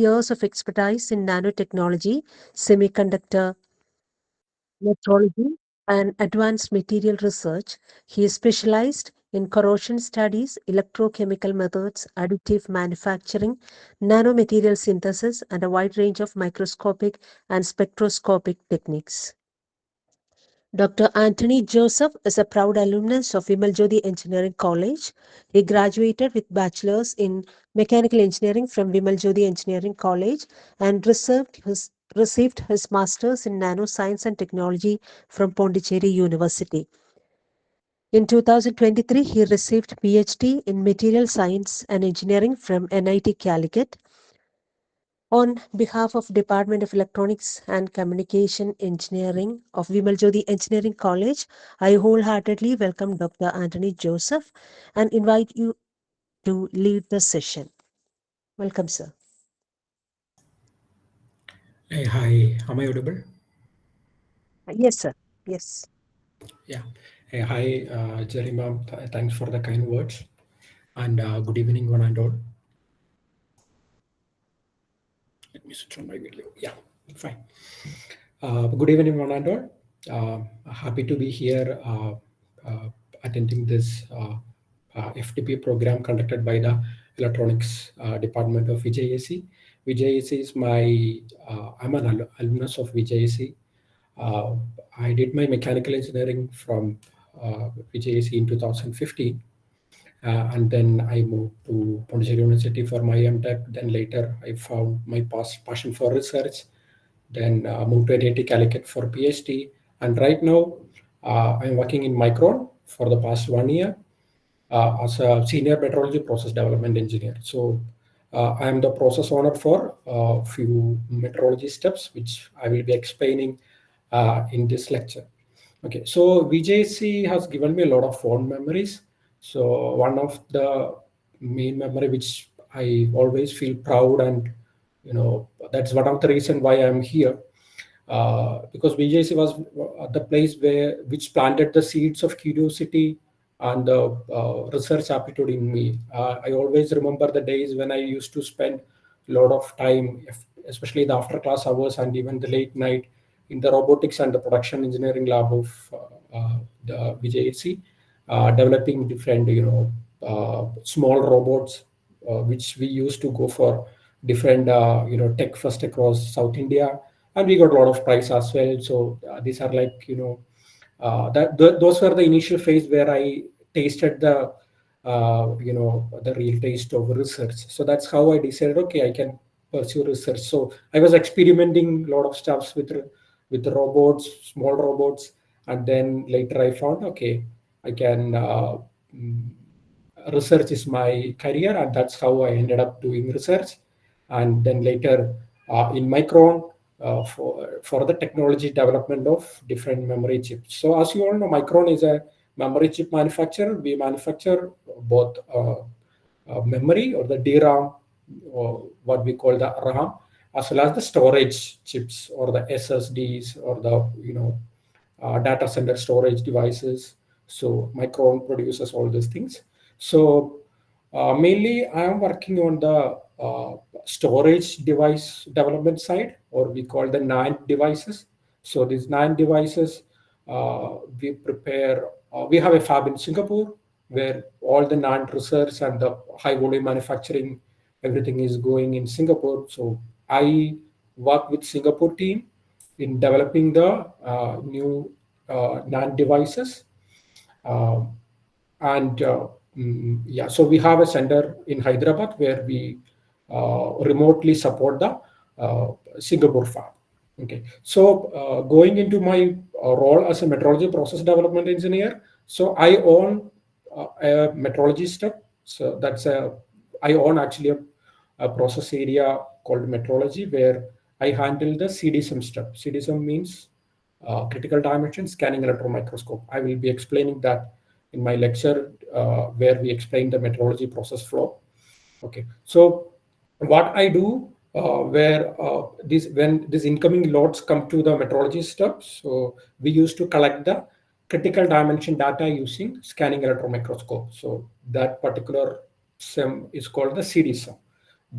Years of expertise in nanotechnology, semiconductor metrology, and advanced material research. He is specialized in corrosion studies, electrochemical methods, additive manufacturing, nanomaterial synthesis, and a wide range of microscopic and spectroscopic techniques. Dr. Anthony Joseph is a proud alumnus of Vimaljyoti Engineering College. He graduated with bachelor's in mechanical engineering from Vimaljyoti Engineering College and received his master's in nanoscience and technology from Pondicherry University. In 2023, he received PhD in material science and engineering from NIT Calicut. On behalf of Department of Electronics and Communication Engineering of Vimaljyoti Engineering College, I wholeheartedly welcome Dr. Anthony Joseph and invite you to lead the session. Welcome, sir. Hey, hi, am I audible? Yes, sir. Yes. Yeah. Hey, hi, Jerry ma'am. Thanks for the kind words. And good evening, one and all. Let me switch on my video. Yeah, fine. Good evening, one and all. Happy to be here uh, attending this FTP program conducted by the Electronics Department of VJAC. VJAC is I'm an alumnus of VJAC. Uh, I did my mechanical engineering from VJAC in 2015. And then I moved to Pondicherry University for my MTech. Then later I found my passion for research. Then moved to NIT Calicut for PhD. And right now I'm working in Micron for the past 1 year as a senior metrology process development engineer. So I am the process owner for a few metrology steps, which I will be explaining in this lecture. Okay, so VJC has given me a lot of fond memories. So one of the main memory which I always feel proud, and that's one of the reason why I'm here, because VJC was the place which planted the seeds of curiosity and the research aptitude in me. I always remember the days when I used to spend a lot of time, especially the after class hours and even the late night, in the robotics and the production engineering lab of the VJC, developing different, small robots, which we used to go for different, tech fest across South India, and we got a lot of prize as well. So these are like, those were the initial phase where I tasted the real taste of research. So that's how I decided, okay, I can pursue research. So I was experimenting a lot of stuffs with the robots, small robots, and then later I found, okay, I can research is my career, and that's how I ended up doing research. And then later in Micron, for the technology development of different memory chips. So as you all know, Micron is a memory chip manufacturer. We manufacture both memory or the DRAM, or what we call the RAM, as well as the storage chips or the SSDs or the data center storage devices. So Micron produces all these things. So mainly I am working on the storage device development side, or we call the NAND devices. So these NAND devices, we prepare, we have a fab in Singapore where all the NAND research and the high volume manufacturing, everything is going in Singapore. So I work with Singapore team in developing the new NAND devices. Uh, and yeah, so we have a center in Hyderabad where we remotely support the Singapore fab. Okay, so going into my role as a metrology process development engineer, so I own a metrology step. So I own actually a process area called metrology, where I handle the CDSM step. CDSM means critical dimension scanning electron microscope. I will be explaining that in my lecture where we explain the metrology process flow. Okay, so what I do where when these incoming loads come to the metrology step, so we used to collect the critical dimension data using scanning electron microscope. So that particular SEM is called the CDSM.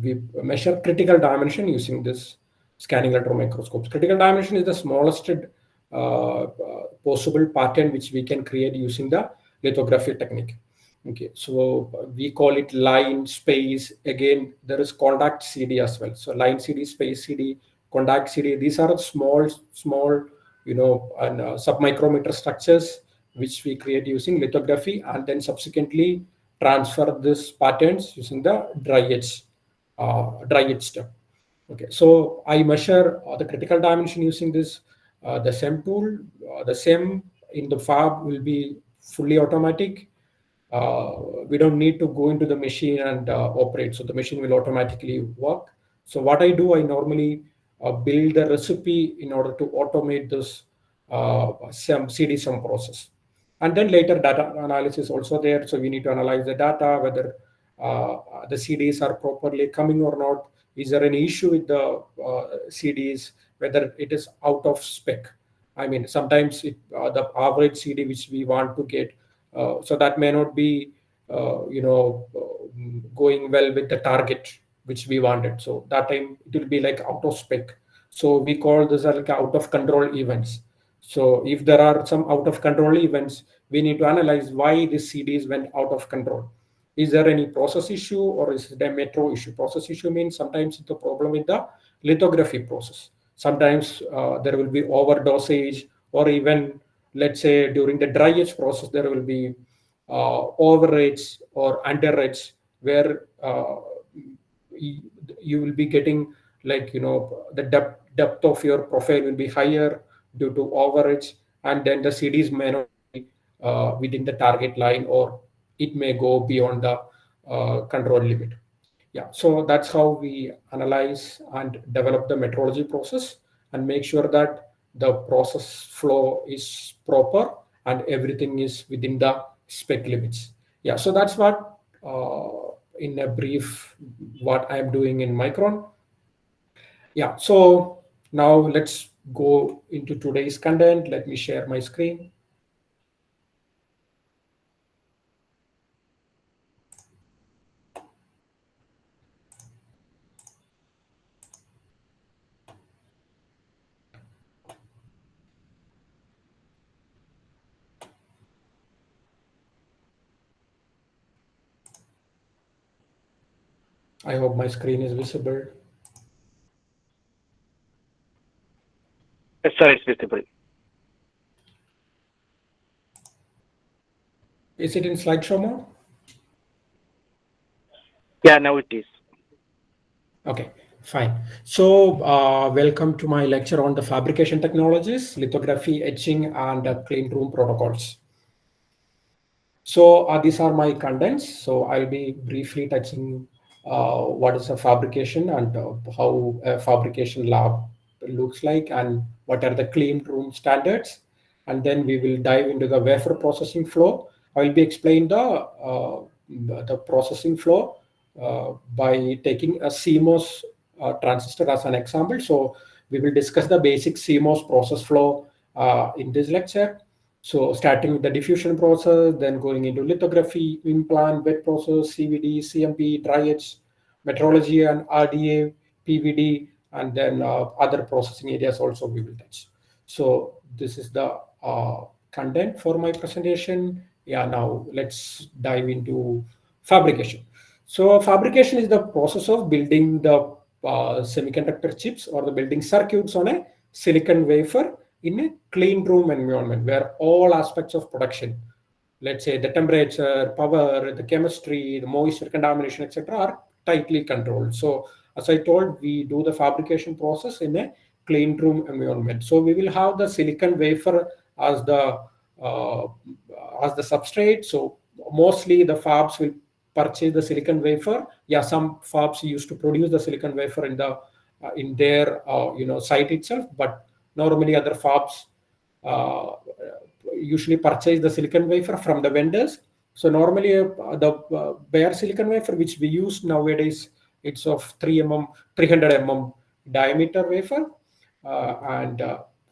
we measure critical dimension using this scanning electron microscopes. Critical dimension is the smallest possible pattern which we can create using the lithography technique. Okay, so we call it line, space. Again, there is contact CD as well. So line CD, space CD, contact CD. These are small, and submicrometer structures which we create using lithography, and then subsequently transfer these patterns using the dry etch step. Okay, so I measure the critical dimension using this the SEM tool. The SEM in the fab will be fully automatic. We don't need to go into the machine and operate, so the machine will automatically work. So what I do, I normally build a recipe in order to automate this SEM CD sum process. And then later data analysis also there. So we need to analyze the data, whether the CDs are properly coming or not. Is there any issue with the CDs, whether it is out of spec? I mean, sometimes the average CD which we want to get, so that may not be, going well with the target which we wanted. So that time it will be like out of spec. So we call this like out of control events. So if there are some out of control events, we need to analyze why the CDs went out of control. Is there any process issue or is it a metro issue? Process issue means sometimes it's a problem with the lithography process. Sometimes there will be overdosage, or even, let's say, during the dry etch process, there will be over etch or under etch, where you will be getting, like, the depth of your profile will be higher due to over etch, and then the CDs may not be within the target line, or it may go beyond the control limit. Yeah, so that's how we analyze and develop the metrology process and make sure that the process flow is proper and everything is within the spec limits. Yeah, so that's what, in a brief, what I'm doing in Micron. Yeah, so now let's go into today's content. Let me share my screen. I hope my screen is visible. Yes, sir, it's visible. Is it in slideshow mode? Yeah, now it is. Okay, fine. So, welcome to my lecture on the fabrication technologies, lithography, etching, and clean room protocols. So, these are my contents. So, I'll be briefly touching what is a fabrication and how a fabrication lab looks like, and what are the clean room standards. And then we will dive into the wafer processing flow. I will be explaining the processing flow by taking a CMOS transistor as an example. So we will discuss the basic CMOS process flow in this lecture. So starting with the diffusion process, then going into lithography, implant, wet process, CVD, CMP, dry etch, metrology, and RDA, PVD, and then other processing areas also we will touch. So this is the content for my presentation. Yeah, now let's dive into fabrication. So fabrication is the process of building the semiconductor chips or the building circuits on a silicon wafer in a clean room environment where all aspects of production, let's say the temperature, power, the chemistry, the moisture contamination, etc., are tightly controlled. So as I told, we do the fabrication process in a clean room environment. So we will have the silicon wafer as the uh, substrate. So mostly the fabs will purchase the silicon wafer. Yeah, some fabs used to produce the silicon wafer in their site itself, but normally other fabs uh, usually purchase the silicon wafer from the vendors. So normally the bare silicon wafer which we use nowadays, it's of 300 mm diameter wafer, and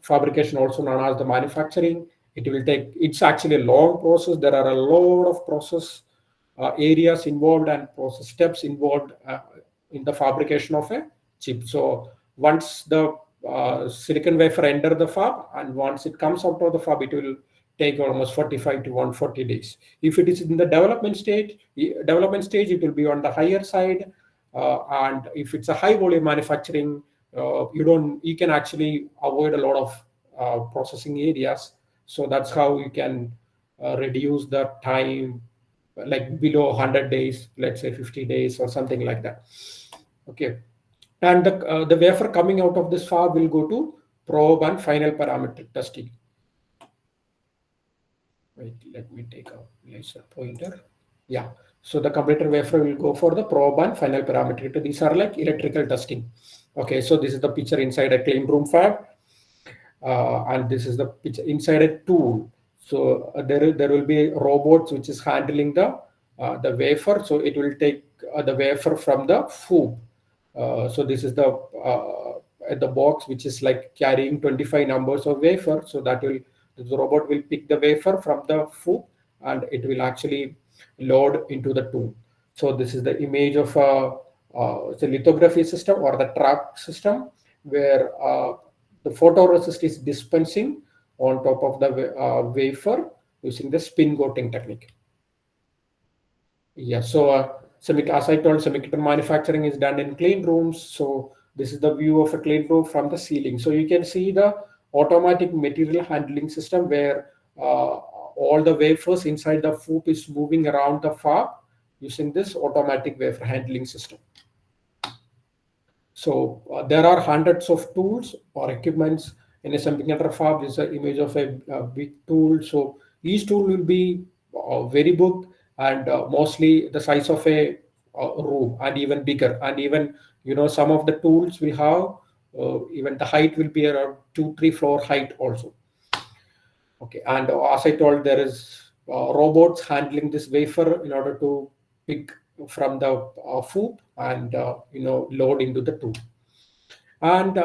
fabrication also known as the manufacturing. It's actually a long process. There are a lot of process areas involved and process steps involved in the fabrication of a chip. So once the silicon wafer enter the fab, and once it comes out of the fab, it will take almost 45 to 140 days. If it is in the development stage, it will be on the higher side. And if it's a high volume manufacturing, you can actually avoid a lot of processing areas. So that's how you can reduce the time, like below 100 days, let's say 50 days or something like that. Okay. And the wafer coming out of this fab will go to probe and final parametric testing. Wait, let me take a laser pointer. Yeah. So the completed wafer will go for the probe and final parametric. These are like electrical testing. Okay. So this is the picture inside a clean room fab. And this is the picture inside a tool. So there will be robots which is handling the wafer. So it will take the wafer from the FOOP. So this is the box which is like carrying 25 numbers of wafer. So the robot will pick the wafer from the FOOP, and it will actually load into the tool. So this is the image of it's a lithography system or the track system, where the photoresist is dispensing on top of the wafer using the spin coating technique. Yeah, so as I told, semiconductor manufacturing is done in clean rooms. So this is the view of a clean room from the ceiling. So you can see the automatic material handling system, where all the wafers inside the FOOP is moving around the fab using this automatic wafer handling system. So there are hundreds of tools or equipments in a semiconductor fab. This is an image of a big tool. So each tool will be very big, and mostly the size of a room, and even bigger. And even some of the tools will have even the height will be around 2-3 floor height also. Okay, and as I told, there is robots handling this wafer in order to pick from the FOOP and load into the tool. And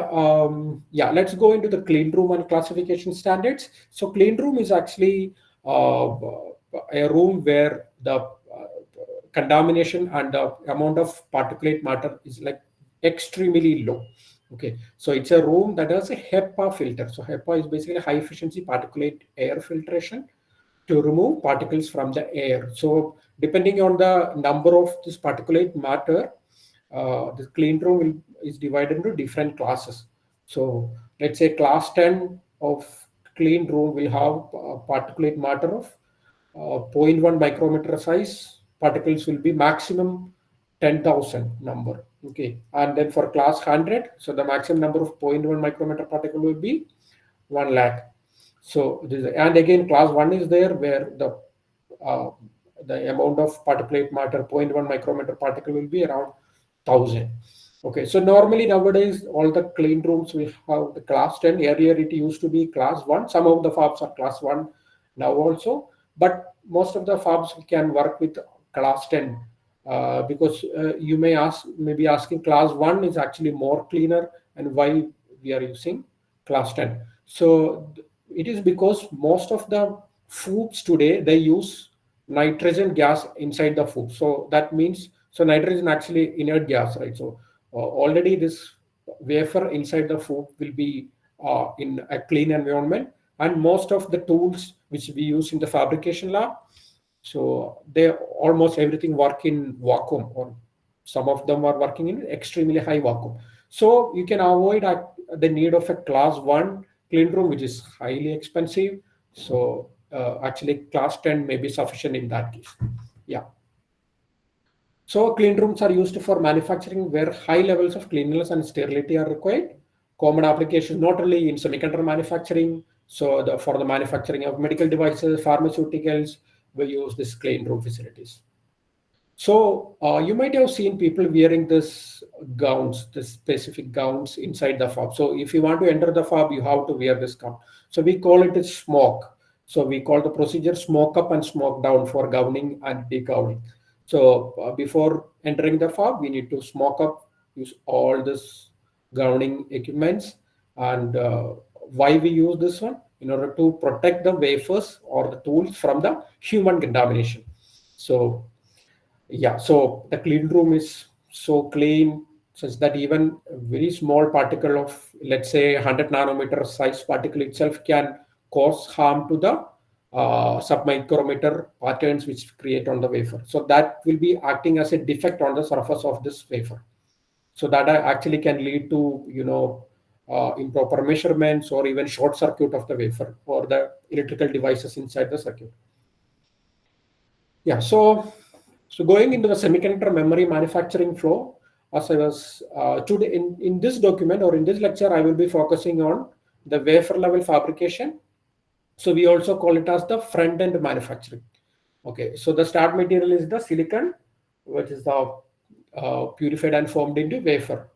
yeah, let's go into the clean room and classification standards. So clean room is actually a room where the contamination and the amount of particulate matter is like extremely low. Okay, so it's a room that has a HEPA filter. So HEPA is basically high efficiency particulate air filtration to remove particles from the air. So depending on the number of this particulate matter, the clean room is divided into different classes. So let's say class 10 of clean room will have particulate matter of 0.1 micrometer size. Particles will be maximum 10,000 number. Okay, and then for class 100, so the maximum number of 0.1 micrometer particle will be 1 lakh. So and again, class 1 is there, where the amount of particulate matter 0.1 micrometer particle will be around 1,000. Okay, so normally nowadays all the clean rooms we have the class 10. Earlier it used to be class 1. Some of the fabs are class 1 now also, but most of the fabs can work with class 10, because you may be asking, class 1 is actually more cleaner, and why we are using class 10. So it is because most of the FOOPs today, they use nitrogen gas inside the FOOP. So that means, so nitrogen actually inert gas, right? So already this wafer inside the FOOP will be in a clean environment, and most of the tools which we use in the fabrication lab, so they almost everything work in vacuum, or some of them are working in extremely high vacuum. So you can avoid the need of a class 1 clean room, which is highly expensive. So actually class 10 may be sufficient in that case. Yeah. So clean rooms are used for manufacturing where high levels of cleanliness and sterility are required. Common applications not only in semiconductor manufacturing, so for the manufacturing of medical devices, pharmaceuticals, we use this clean room facilities. So you might have seen people wearing this specific gowns inside the fab. So if you want to enter the fab, you have to wear this gown. So we call it a smoke. So we call the procedure smoke up and smoke down for gowning and decowning. So before entering the fab, we need to smoke up, use all this gowning equipments. And why we use this one? In order to protect the wafers or the tools from the human contamination. So yeah, so the clean room is so clean, such that even a very small particle of, let's say, 100 nanometer size particle itself can cause harm to the submicrometer patterns which create on the wafer. So that will be acting as a defect on the surface of this wafer. So that actually can lead to, improper measurements or even short circuit of the wafer or the electrical devices inside the circuit. Yeah, so going into the semiconductor memory manufacturing flow, as I was today in this document or in this lecture, I will be focusing on the wafer level fabrication. So we also call it as the front end manufacturing. Okay, so the start material is the silicon, which is the purified and formed into wafer.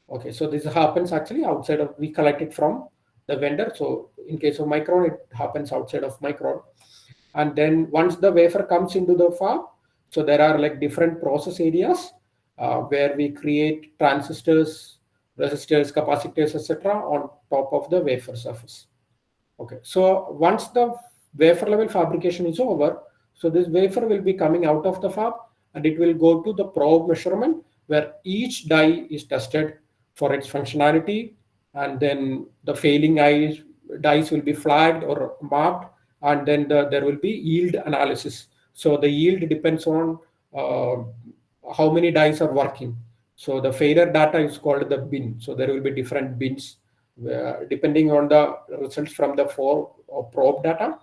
Okay, so this happens actually outside of, we collect it from the vendor. So in case of Micron, it happens outside of Micron. And then once the wafer comes into the fab, so there are like different process areas where we create transistors, resistors, capacitors, etc. on top of the wafer surface. Okay, so once the wafer level fabrication is over, so this wafer will be coming out of the fab and it will go to the probe measurement where each die is tested for its functionality, and then the failing dies will be flagged or marked, and then there will be yield analysis. So the yield depends on uh, how many dies are working. So the failure data is called the bin. So there will be different bins depending on the results from the four probe data.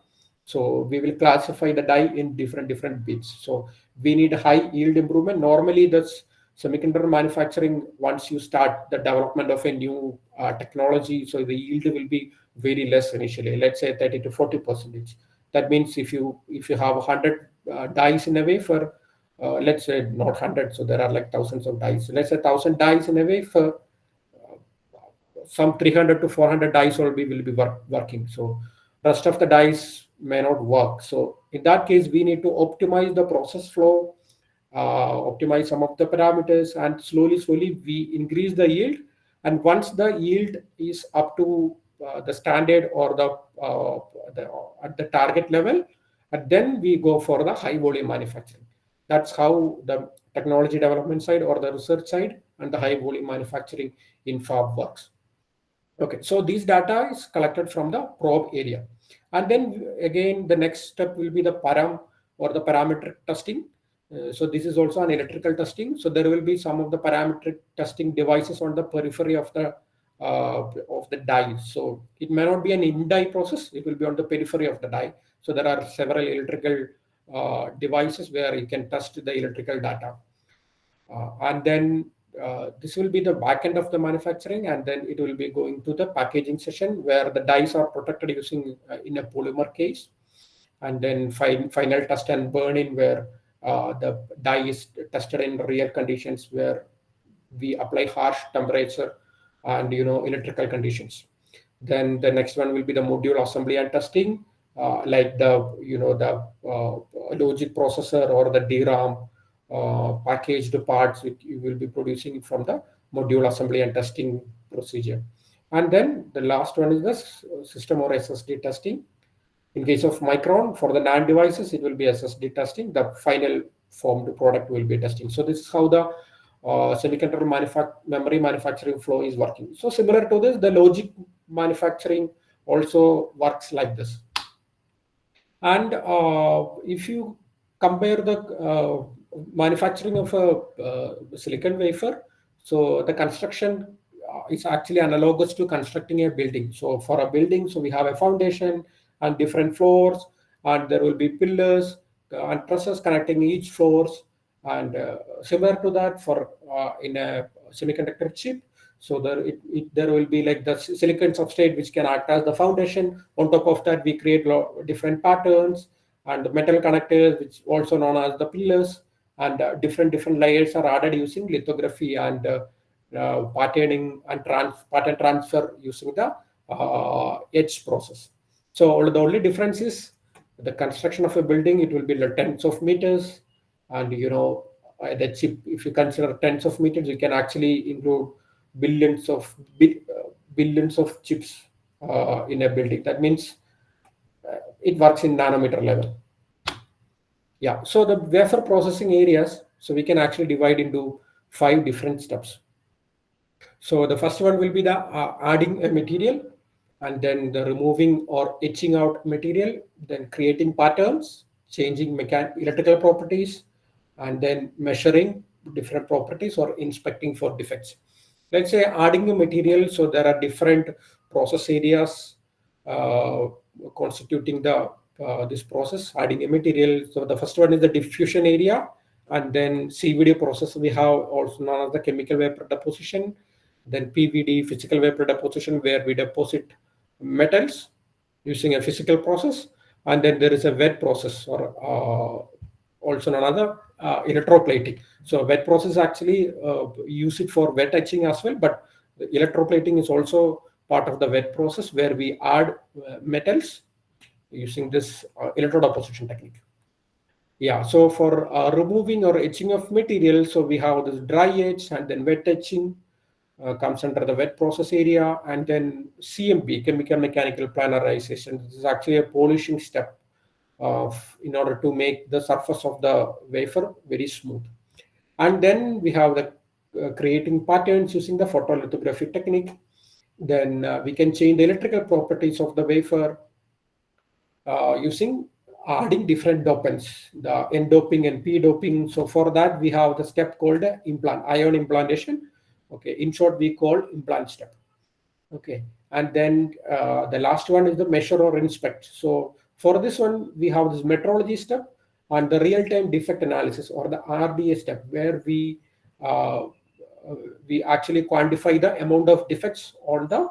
So we will classify the die in different bits. So we need high yield improvement. Normally, this semiconductor manufacturing, once you start the development of a new technology, so the yield will be very less initially. Let's say 30 to 40%. That means if you have 100 dies in a wafer, let's say not 100, so there are like thousands of dies. So let's say 1,000 dies in a wafer, some 300 to 400 dice will be working. So rest of the dice may not work. So in that case, we need to optimize the process flow, optimize some of the parameters, and slowly we increase the yield. And once the yield is up to the standard or the at the target level, and then we go for the high volume manufacturing. That's how the technology development side or the research side and the high volume manufacturing in fab works. Okay, so these data is collected from the probe area. And then again, the next step will be the param or the parametric testing. So this is also an electrical testing. So there will be some of the parametric testing devices on the periphery of the die. So it may not be an in-die process. It will be on the periphery of the die. So there are several electrical devices where you can test the electrical data. And then this will be the back end of the manufacturing, and then it will be going to the packaging session where the dies are protected using in a polymer case, and then final test and burn in where the die is tested in real conditions where we apply harsh temperature and electrical conditions. Then the next one will be the module assembly and testing, like the logic processor or the DRAM packaged parts which you will be producing from the module assembly and testing procedure. And then the last one is the system or SSD testing. In case of Micron, for the NAND devices, it will be SSD testing. The final formed product will be testing. So this is how the semiconductor memory manufacturing flow is working. So similar to this, the logic manufacturing also works like this. And if you compare the manufacturing of a silicon wafer, so the construction is actually analogous to constructing a building. So for a building, so we have a foundation and different floors, and there will be pillars and trusses connecting each floors. And similar to that for in a semiconductor chip, so there will be like the silicon substrate which can act as the foundation. On top of that, we create different patterns and the metal connectors, which also known as the pillars, and different layers are added using lithography and patterning and pattern transfer using the etch process. So the only difference is the construction of a building. It will be like tens of meters, and the chip. If you consider tens of meters, you can actually include billions of billions of chips in a building. That means it works in nanometer level. Yeah. So the wafer processing areas. So we can actually divide into 5 different steps. So the first one will be the adding a material, and then the removing or etching out material, then creating patterns, changing electrical properties, and then measuring different properties or inspecting for defects. Let's say adding a material, so there are different process areas uh, constituting the this process, adding a material. So the first one is the diffusion area, and then CVD process. We have also known as the chemical vapor deposition, then PVD, physical vapor deposition, where we deposit metals using a physical process, and then there is a wet process, or also another electroplating. So wet process actually use it for wet etching as well, but the electroplating is also part of the wet process where we add metals using this electrodeposition technique. Yeah, so for removing or etching of material, so we have this dry etch and then wet etching comes under the wet process area, and then CMP, chemical mechanical planarization. This is actually a polishing step in order to make the surface of the wafer very smooth. And then we have the creating patterns using the photolithography technique. Then we can change the electrical properties of the wafer using adding different dopants, the N doping and P doping. So for that, we have the step called implant, ion implantation. Okay, in short, we call implant step. Okay, and then the last one is the measure or inspect. So for this one, we have this metrology step and the real-time defect analysis, or the RDA step, where uh, we actually quantify the amount of defects on the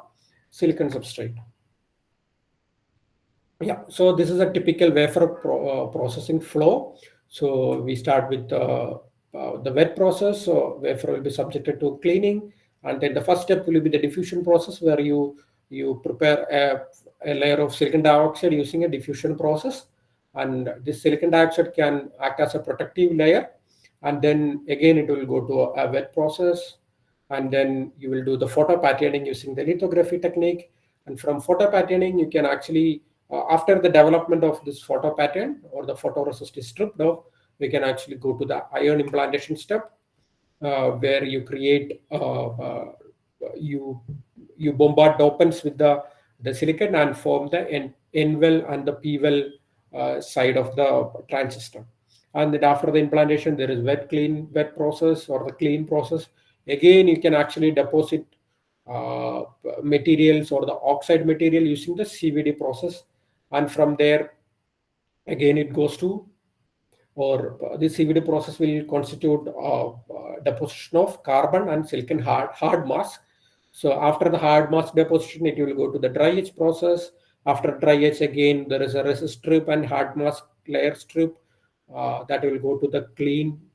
silicon substrate. Yeah, so this is a typical wafer processing flow. So we start with the wet process. So wafer will be subjected to cleaning, and then the first step will be the diffusion process, where you prepare a layer of silicon dioxide using a diffusion process, and this silicon dioxide can act as a protective layer, and then again it will go to a wet process, and then you will do the photo patterning using the lithography technique, and from photo patterning you can actually after the development of this photo pattern or the photoresist is stripped off, we can actually go to the ion implantation step, where you create you you bombard dopants with the silicon and form the N well and the P well side of the transistor. And then after the implantation, there is wet process or the clean process. Again, you can actually deposit uh, materials or the oxide material using the CVD process, and from there again it goes to, or this CVD process will constitute deposition of carbon and silicon hard mass. So after the hard mass deposition, it will go to the dry etch process. After dry etch, again there is a resist strip and hard mask layer strip that will go to the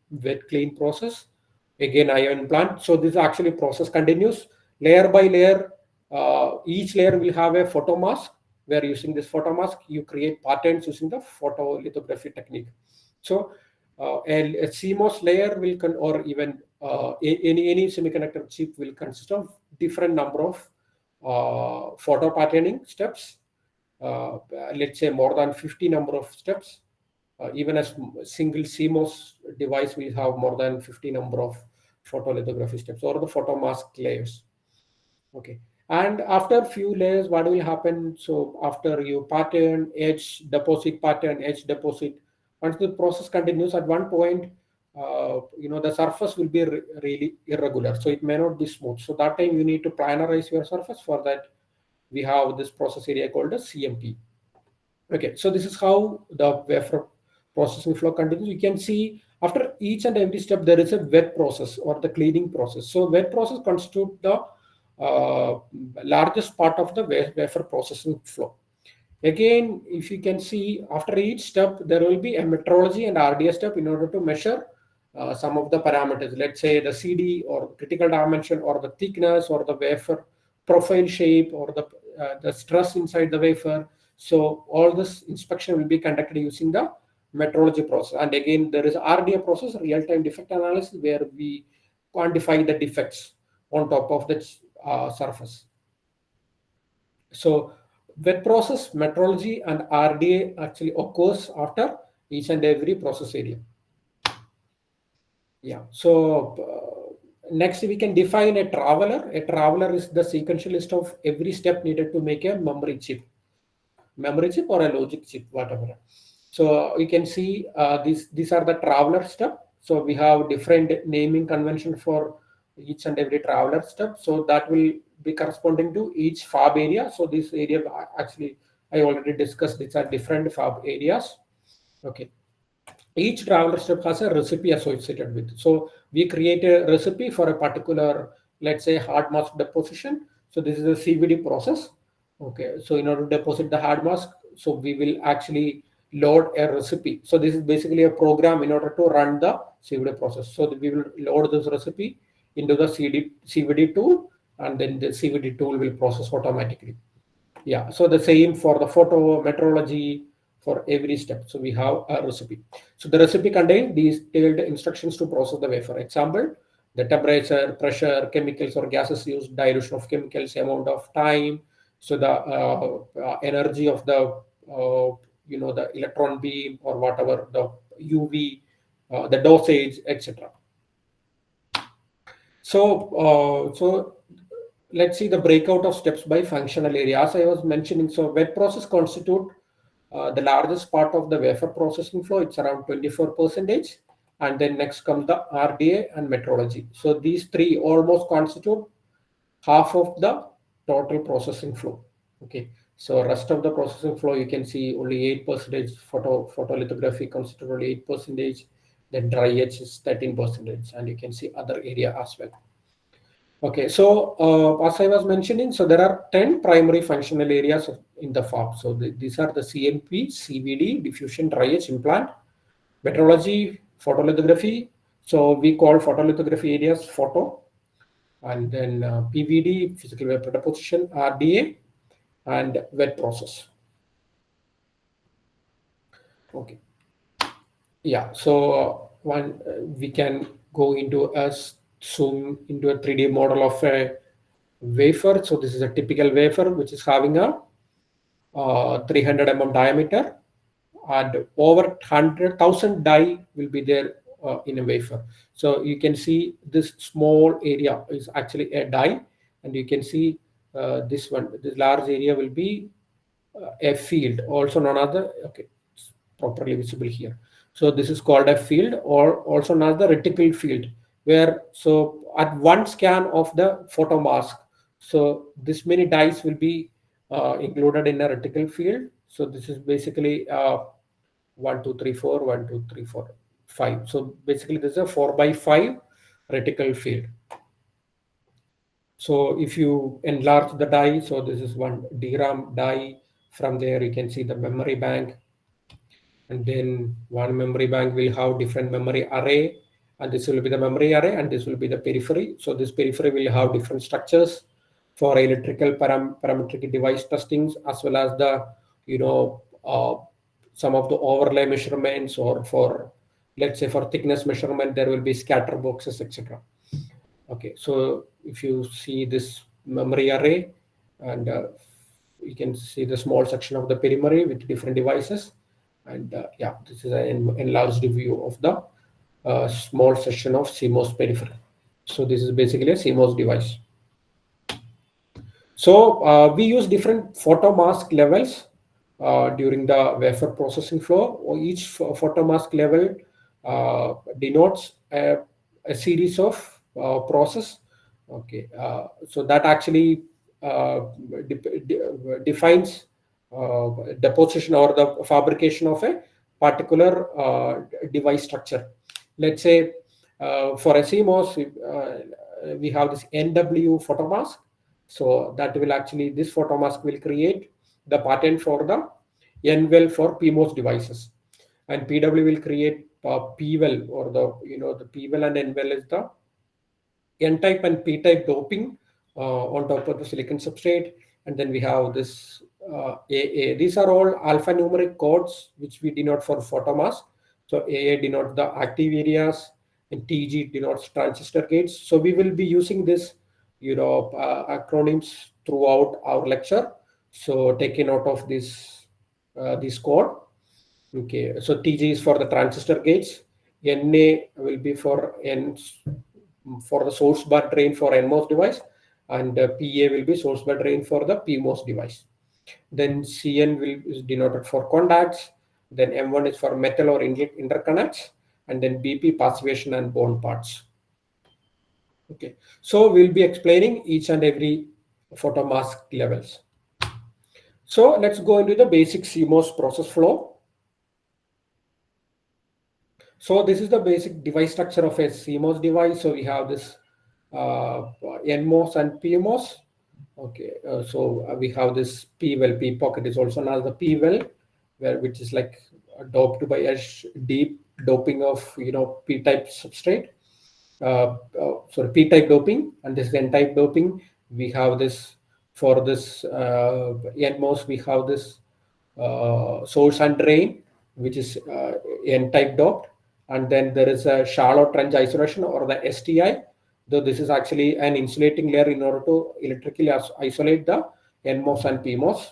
wet clean process. Again ion plant. So this actually process continues layer by layer. Each layer will have a photo mask, where using this photo mask you create patterns using the photolithography technique. So a CMOS layer will or even any semiconductor chip will consist of different number of photo patterning steps. Let's say more than 50 number of steps. Even a single CMOS device will have more than 50 number of photolithography steps or the photo mask layers. Okay. And after few layers, what will happen? So after you pattern, edge, deposit, pattern, edge, deposit, once the process continues, at one point, the surface will be really irregular. So it may not be smooth. So that time you need to planarize your surface. For that, we have this process area called a CMP. Okay, so this is how the wafer processing flow continues. You can see after each and every step there is a wet process or the cleaning process. So wet process constitute the largest part of the wafer processing flow. Again, if you can see after each step there will be a metrology and RDS step in order to measure some of the parameters. Let's say the CD or critical dimension or the thickness or the wafer profile shape or the stress inside the wafer. So all this inspection will be conducted using the metrology process. And again, there is RDA process, real-time defect analysis, where we quantify the defects on top of the surface. So wet process, metrology, and RDA actually occurs after each and every process area. Yeah. So Next, we can define a traveler. A traveler is the sequential list of every step needed to make a memory chip or a logic chip, whatever. So you can see these are the traveler step. So we have different naming convention for each and every traveler step. So that will be corresponding to each fab area. So this area actually I already discussed. These are different fab areas. Okay, each traveler step has a recipe associated with it. So we create a recipe for a particular, let's say, hard mask deposition. So this is a CVD process. Okay, so in order to deposit the hard mask, so we will actually load a recipe. So this is basically a program in order to run the CVD process. So we will load this recipe into the CVD tool, and then the CVD tool will process automatically. Yeah, so the same for the photo metrology for every step. So we have a recipe. So the recipe contains detailed instructions to process the wafer. Example, the temperature, pressure, chemicals or gases used, dilution of chemicals, amount of time. So the energy of the the electron beam or whatever, the UV, the dosage, etc. So let's see the breakout of steps by functional area. As I was mentioning, so wet process constitute the largest part of the wafer processing flow. It's around 24%. And then next comes the RDA and metrology. So these three almost constitute half of the total processing flow. Okay. So rest of the processing flow, you can see only 8%. Photolithography constitute only 8%. Then dry etch is 13%. And you can see other area as well. Okay, so as I was mentioning, so there are 10 primary functional areas in the fab. So these are the CMP, CVD, diffusion, dry etch, implant, metrology, photolithography. So we call photolithography areas photo, and then PVD, physical vapor deposition, RDA, and wet process. Okay, yeah. So one we can go into a zoom into a 3D model of a wafer. So this is a typical wafer which is having a 300 diameter, and over 100,000 die will be there in a wafer. So you can see this small area is actually a die, and you can see this large area will be a field, also known as the, okay, it's properly visible here. So this is called a field, or also known as the reticle field, where so at one scan of the photo mask, so this many dyes will be included in a reticle field. So this is basically 1 2 3 4 1 2 3 4 5. So basically this is a 4 by 5 reticle field. So if you enlarge the die, so this is one DRAM die. From there you can see the memory bank, and then one memory bank will have different memory array, and this will be the memory array, and this will be the periphery. So this periphery will have different structures for electrical parametric device testings, as well as the some of the overlay measurements, or for, let's say, for thickness measurement there will be scatter boxes, etc. Okay, so if you see this memory array, and you can see the small section of the periphery with different devices, and yeah, this is an enlarged view of the small section of CMOS periphery. So this is basically a CMOS device. So we use different photo mask levels during the wafer processing flow. Or each photo mask level denotes a series of process. Okay, so that actually defines deposition or the fabrication of a particular device structure. Let's say for a CMOS, we have this NW photo mask. So that will actually, this photo mask will create the pattern for the N-well for PMOS devices, and PW will create P-well, or the P-well and N-well is the N-type and P-type doping on top of the silicon substrate. And then we have this AA. These are all alphanumeric codes which we denote for photomask. So AA denotes the active areas, and TG denotes transistor gates. So we will be using this, acronyms throughout our lecture. So take a note of this code. Okay, so TG is for the transistor gates. NA will be for N for the source bar drain for NMOS device, and PA will be source bar drain for the PMOS device. Then CN will is denoted for contacts. Then M1 is for metal or interconnects, and then BP passivation and bond parts. Okay, so we'll be explaining each and every photomask levels. So let's go into the basic CMOS process flow. So this is the basic device structure of a CMOS device. So we have this NMOS and PMOS. Okay, so we have this P well. P pocket is also known as the P well, which is like doped by a deep doping of P-type substrate. Sorry, P-type doping, and this is N-type doping. We have this for this NMOS. We have this source and drain, which is N-type doped, and then there is a shallow trench isolation or the STI. Though this is actually an insulating layer in order to electrically isolate the NMOS and PMOS.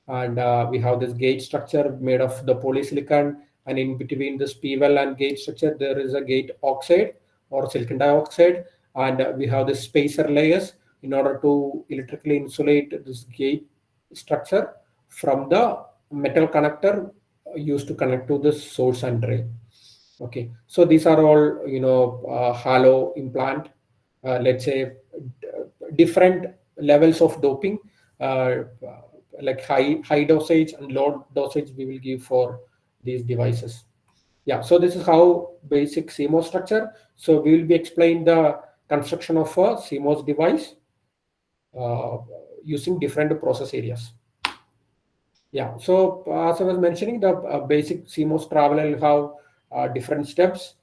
And we have this gate structure made of the polysilicon, and in between this P-well and gate structure there is a gate oxide or silicon dioxide, and we have the spacer layers in order to electrically insulate this gate structure from the metal connector used to connect to the source and drain. Okay, so these are all hollow implant, let's say different levels of doping, like high dosage and low dosage we will give for these devices. Yeah, so this is how basic CMOS structure. So we will be explaining the construction of a CMOS device using different process areas. Yeah, so as I was mentioning, the basic CMOS travel will have different steps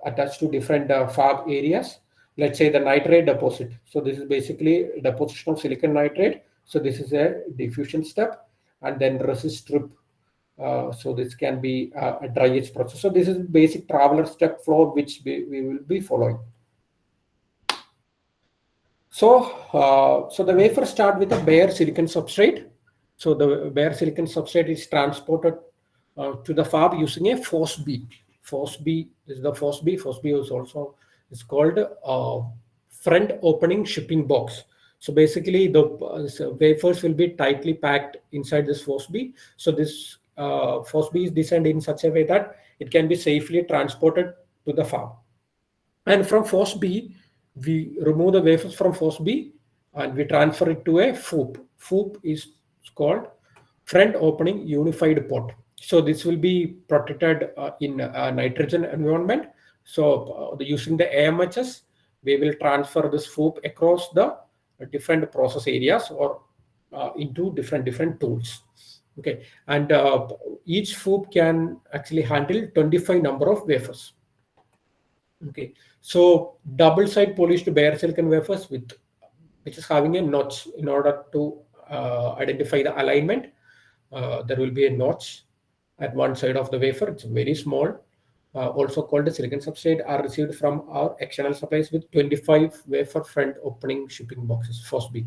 attached to different fab areas. Let's say the nitrate deposit. So this is basically deposition of silicon nitrate. So this is a diffusion step, and then resist strip. So this can be a dry etch process. So this is basic traveler step flow which we will be following. So the wafer start with a bare silicon substrate. So the bare silicon substrate is transported to the fab using a force B. Force B is the force B. Force B is also called front opening shipping box. So basically, the wafers will be tightly packed inside this force B. So this force B is designed in such a way that it can be safely transported to the fab. And from force B, we remove the wafers from force B and we transfer it to a FOUP. FOUP is called front opening unified pot. So this will be protected in a nitrogen environment. So using the AMHs, we will transfer this FOUP across the different process areas or into different tools. Okay, and each FOUP can actually handle 25 number of wafers. Okay, so double side polished bare silicon wafers which is having a notch in order to identify the alignment. There will be a notch at one side of the wafer. It's very small. Also called the silicon substrate are received from our external supplies with 25 wafer front opening shipping boxes, force B.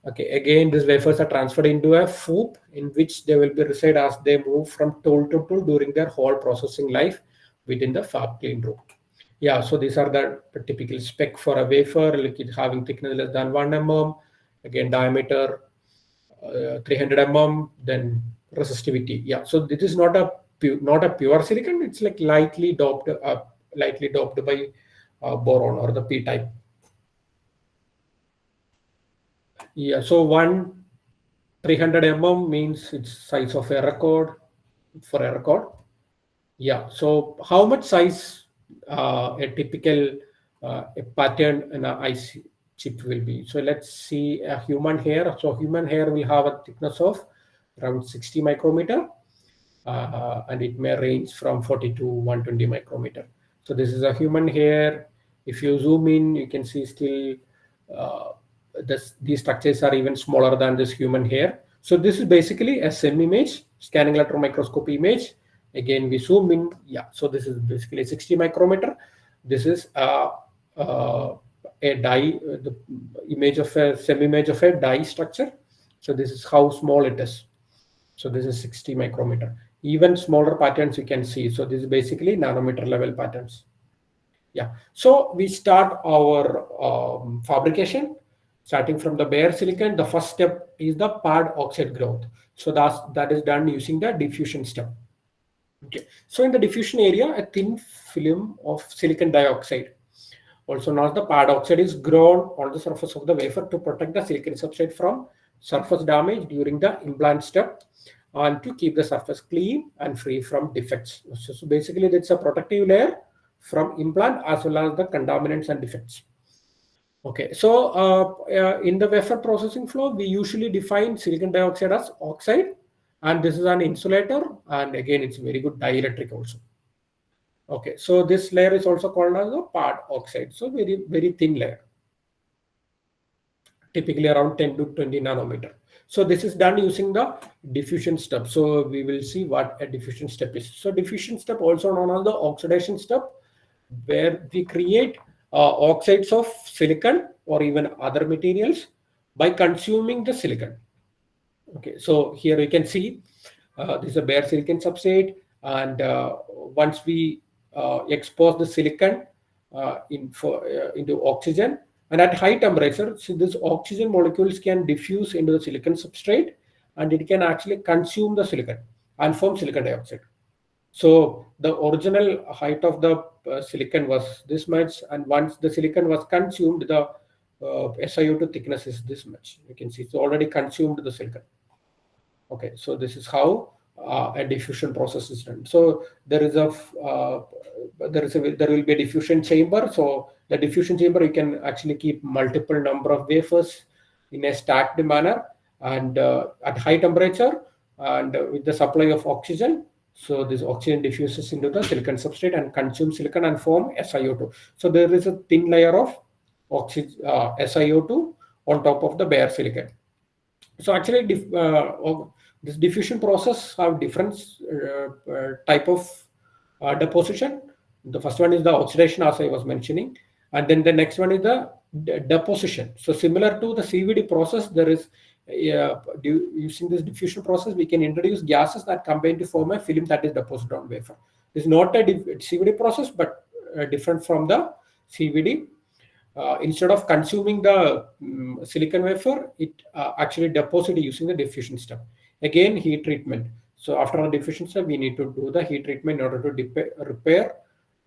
Okay, again, these wafers are transferred into a FOUP in which they will be reside as they move from tool to tool during their whole processing life within the fab clean room. Yeah, so these are the typical spec for a wafer, like it having thickness less than 1 mm, again diameter 300 mm, then resistivity. Yeah, so this is not a pure silicon. It's like lightly doped by boron or the P type. Yeah, so 300 mm means it's size of a record for a record. Yeah, so how much size a typical a pattern in an IC chip will be? So let's see a human hair. So human hair will have a thickness of around 60 micrometer, and it may range from 40 to 120 micrometer. So this is a human hair. If you zoom in, you can see still these structures are even smaller than this human hair. So this is basically a SEM image, scanning electron microscopy image. Again, we zoom in. Yeah, so this is basically 60 micrometer. This is a die, the image of a SEM image of a die structure. So this is how small it is. So this is 60 micrometer. Even smaller patterns you can see. So this is basically nanometer level patterns. Yeah. So we start our fabrication starting from the bare silicon. The first step is the pad oxide growth. So that is done using the diffusion step. Okay. So in the diffusion area, a thin film of silicon dioxide, also known as the pad oxide, is grown on the surface of the wafer to protect the silicon substrate from surface damage during the implant step and to keep the surface clean and free from defects. So basically, it's a protective layer from implant as well as the contaminants and defects. Okay, so in the wafer processing flow, we usually define silicon dioxide as oxide, and this is an insulator, and again, it's very good dielectric also. Okay, so this layer is also called as a pad oxide, so very thin layer, typically around 10 to 20 nanometer. So this is done using the diffusion step. So we will see what a diffusion step is. So diffusion step, also known as the oxidation step, where we create oxides of silicon or even other materials by consuming the silicon. Okay, so here you can see this is a bare silicon substrate, and once we expose the silicon into oxygen, and at high temperature, so this oxygen molecules can diffuse into the silicon substrate, and it can actually consume the silicon and form silicon dioxide. So the original height of the silicon was this much, and once the silicon was consumed, the SiO2 thickness is this much. You can see it's already consumed the silicon. Okay, so this is how a diffusion process is done. So there will be a diffusion chamber. So the diffusion chamber, you can actually keep multiple number of wafers in a stacked manner, and at high temperature and with the supply of oxygen. So this oxygen diffuses into the silicon substrate and consumes silicon and form SiO2. So there is a thin layer of SiO2 on top of the bare silicon. So actually, this diffusion process have different type of deposition. The first one is the oxidation, as I was mentioning, and then the next one is the deposition. So similar to the CVD process, there is using this diffusion process, we can introduce gases that combine to form a film that is deposited on wafer. This is not a CVD process, but different from the CVD. Instead of consuming the silicon wafer, it actually deposited using the diffusion step. Again, heat treatment. So after the diffusion step, we need to do the heat treatment in order to repair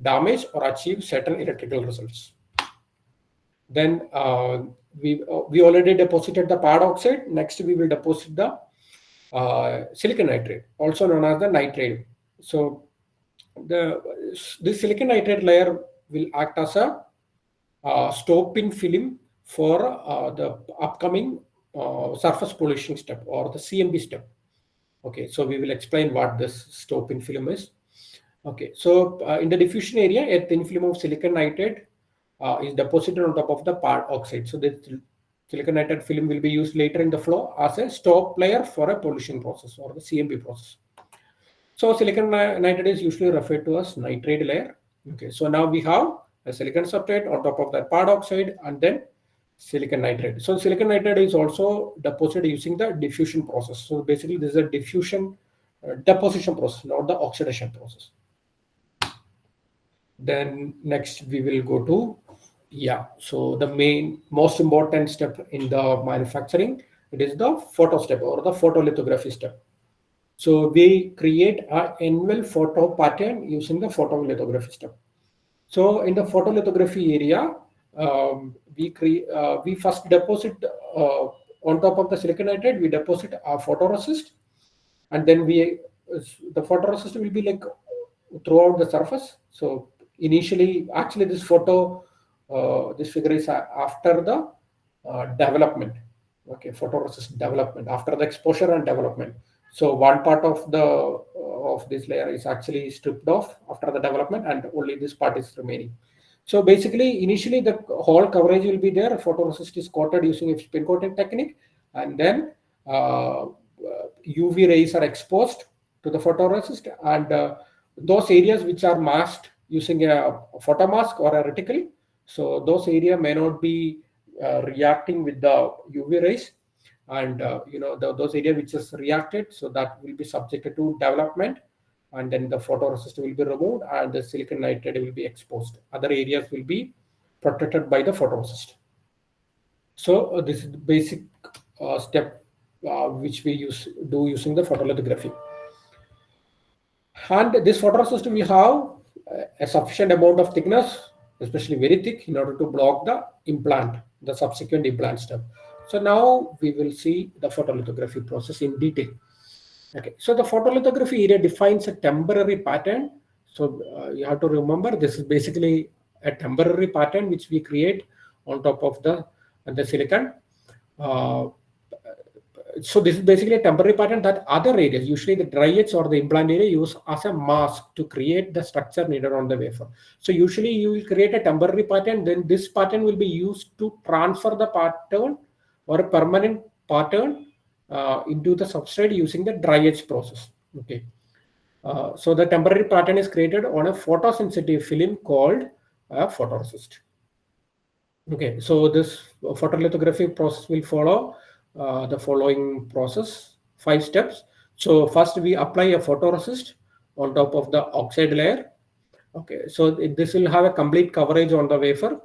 damage or achieve certain electrical results. Then we already deposited the pad oxide. Next, we will deposit the silicon nitride, also known as the nitride. So this silicon nitride layer will act as a stop-in film for the upcoming surface polishing step or the CMP step. Okay, so we will explain what this stop-in film is. Okay, so in the diffusion area, a thin film of silicon nitride is deposited on top of the pad oxide. So the silicon nitride film will be used later in the flow as a stop layer for a polishing process or the CMP process. So silicon nitride is usually referred to as nitride layer. Okay, so now we have a silicon substrate on top of that pad oxide and then silicon nitride. So silicon nitride is also deposited using the diffusion process. So basically this is a diffusion deposition process, not the oxidation process. Then next we will go to, so the most important step in the manufacturing, it is the photo step or the photolithography step. So we create an envelope photo pattern using the photolithography step. So in the photolithography area, we first deposit on top of the silicon nitride, we deposit a photoresist, and then the photoresist will be like throughout the surface. So initially, actually, this figure is after the development. Okay, photoresist development after the exposure and development. So one part of this layer is actually stripped off after the development, and only this part is remaining. So basically, initially the whole coverage will be there. Photoresist is coated using a spin coating technique, and then UV rays are exposed to the photoresist, and those areas which are masked using a photomask or a reticle, so those area may not be reacting with the UV rays, and those areas which is reacted, so that will be subjected to development, and then the photoresist will be removed and the silicon nitride will be exposed. Other areas will be protected by the photoresist. So this is the basic step which we do using the photolithography. And this photoresist will have a sufficient amount of thickness, especially very thick, in order to block the implant, the subsequent implant step. So now we will see the photolithography process in detail. Okay, so the photolithography area defines a temporary pattern. So you have to remember this is basically a temporary pattern which we create on top of the silicon. Uh, so this is basically a temporary pattern that other areas, usually the dry edge or the implant area, use as a mask to create the structure needed on the wafer. So usually you will create a temporary pattern, then this pattern will be used to transfer the pattern or a permanent pattern into the substrate using the dry edge process. Okay. So the temporary pattern is created on a photosensitive film called a photoresist. Okay, so this photolithography process will follow the following process, 5 steps. So first we apply a photoresist on top of the oxide layer. Okay, so this will have a complete coverage on the wafer.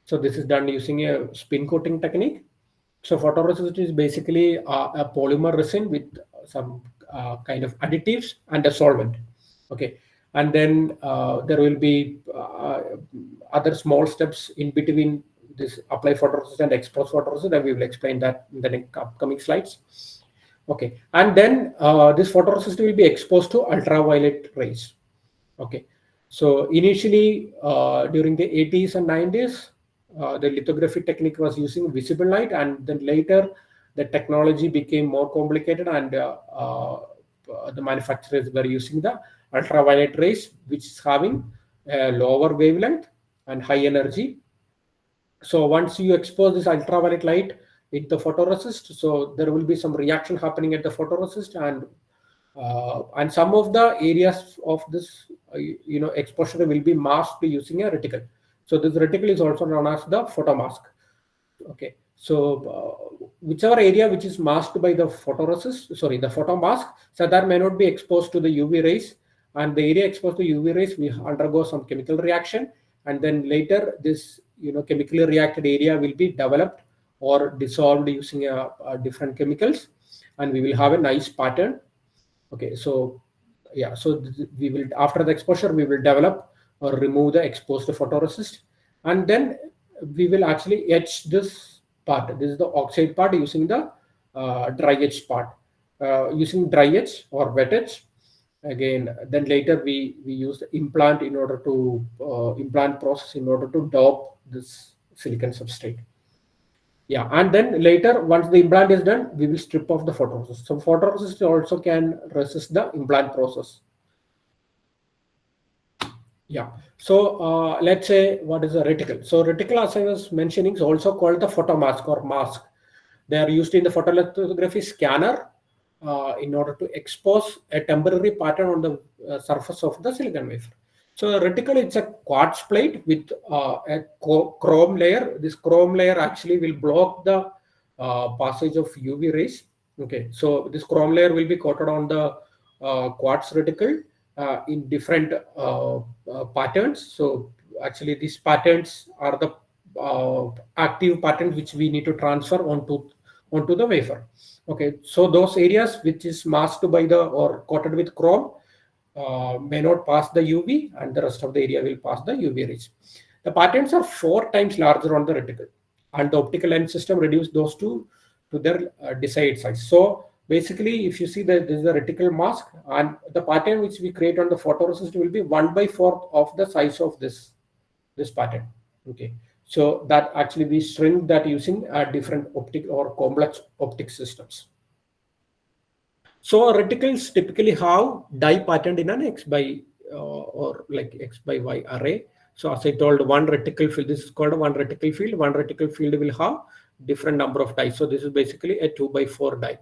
So this is done using a spin coating technique. So photoresist is basically a polymer resin with some kind of additives and a solvent. Okay, and then there will be other small steps in between this apply photoresist and expose photoresist, and we will explain that in the next upcoming slides. Okay, and then this photoresist will be exposed to ultraviolet rays. Okay, so initially during the 80s and 90s, the lithography technique was using visible light, and then later the technology became more complicated, and the manufacturers were using the ultraviolet rays, which is having a lower wavelength and high energy. So once you expose this ultraviolet light with the photoresist, so there will be some reaction happening at the photoresist, and some of the areas of this exposure will be masked using a reticle. So this reticle is also known as the photomask. Okay, so whichever area which is masked by the photoresist, sorry, the photomask, so that may not be exposed to the UV rays, and the area exposed to UV rays will undergo some chemical reaction, and then later this chemically reacted area will be developed or dissolved using different chemicals, and we will have a nice pattern. Okay, so yeah, so we will, after the exposure, we will develop or remove the exposed photoresist, and then we will actually etch this part. This is the oxide part using the dry edge part, using dry edge or wet edge. Again, then later we use the implant in order to implant process in order to dope this silicon substrate. Yeah, and then later, once the implant is done, we will strip off the photoresist. So photoresist also can resist the implant process. Yeah. So let's say what is a reticle. So reticle, as I was mentioning, is also called the photomask or mask. They are used in the photolithography scanner in order to expose a temporary pattern on the surface of the silicon wafer. So a reticle is a quartz plate with a chrome layer. This chrome layer actually will block the passage of UV rays. Okay, so this chrome layer will be coated on the quartz reticle in different patterns. So actually these patterns are the active patterns which we need to transfer onto the wafer. Okay, so those areas which is masked by the or coated with chrome may not pass the UV, and the rest of the area will pass the UV rays. The patterns are 4 times larger on the reticle, and the optical lens system reduce those two to their desired size. So basically, if you see that this is a reticle mask, and the pattern which we create on the photoresist will be 1/4 of the size of this pattern. Okay, so that actually we shrink that using different optic or complex optic systems. So reticles typically have die patterned in an X by or like X by Y array. So as I told, one reticle field, this is called one reticle field. One reticle field will have different number of dies. So this is basically a 2/4 die.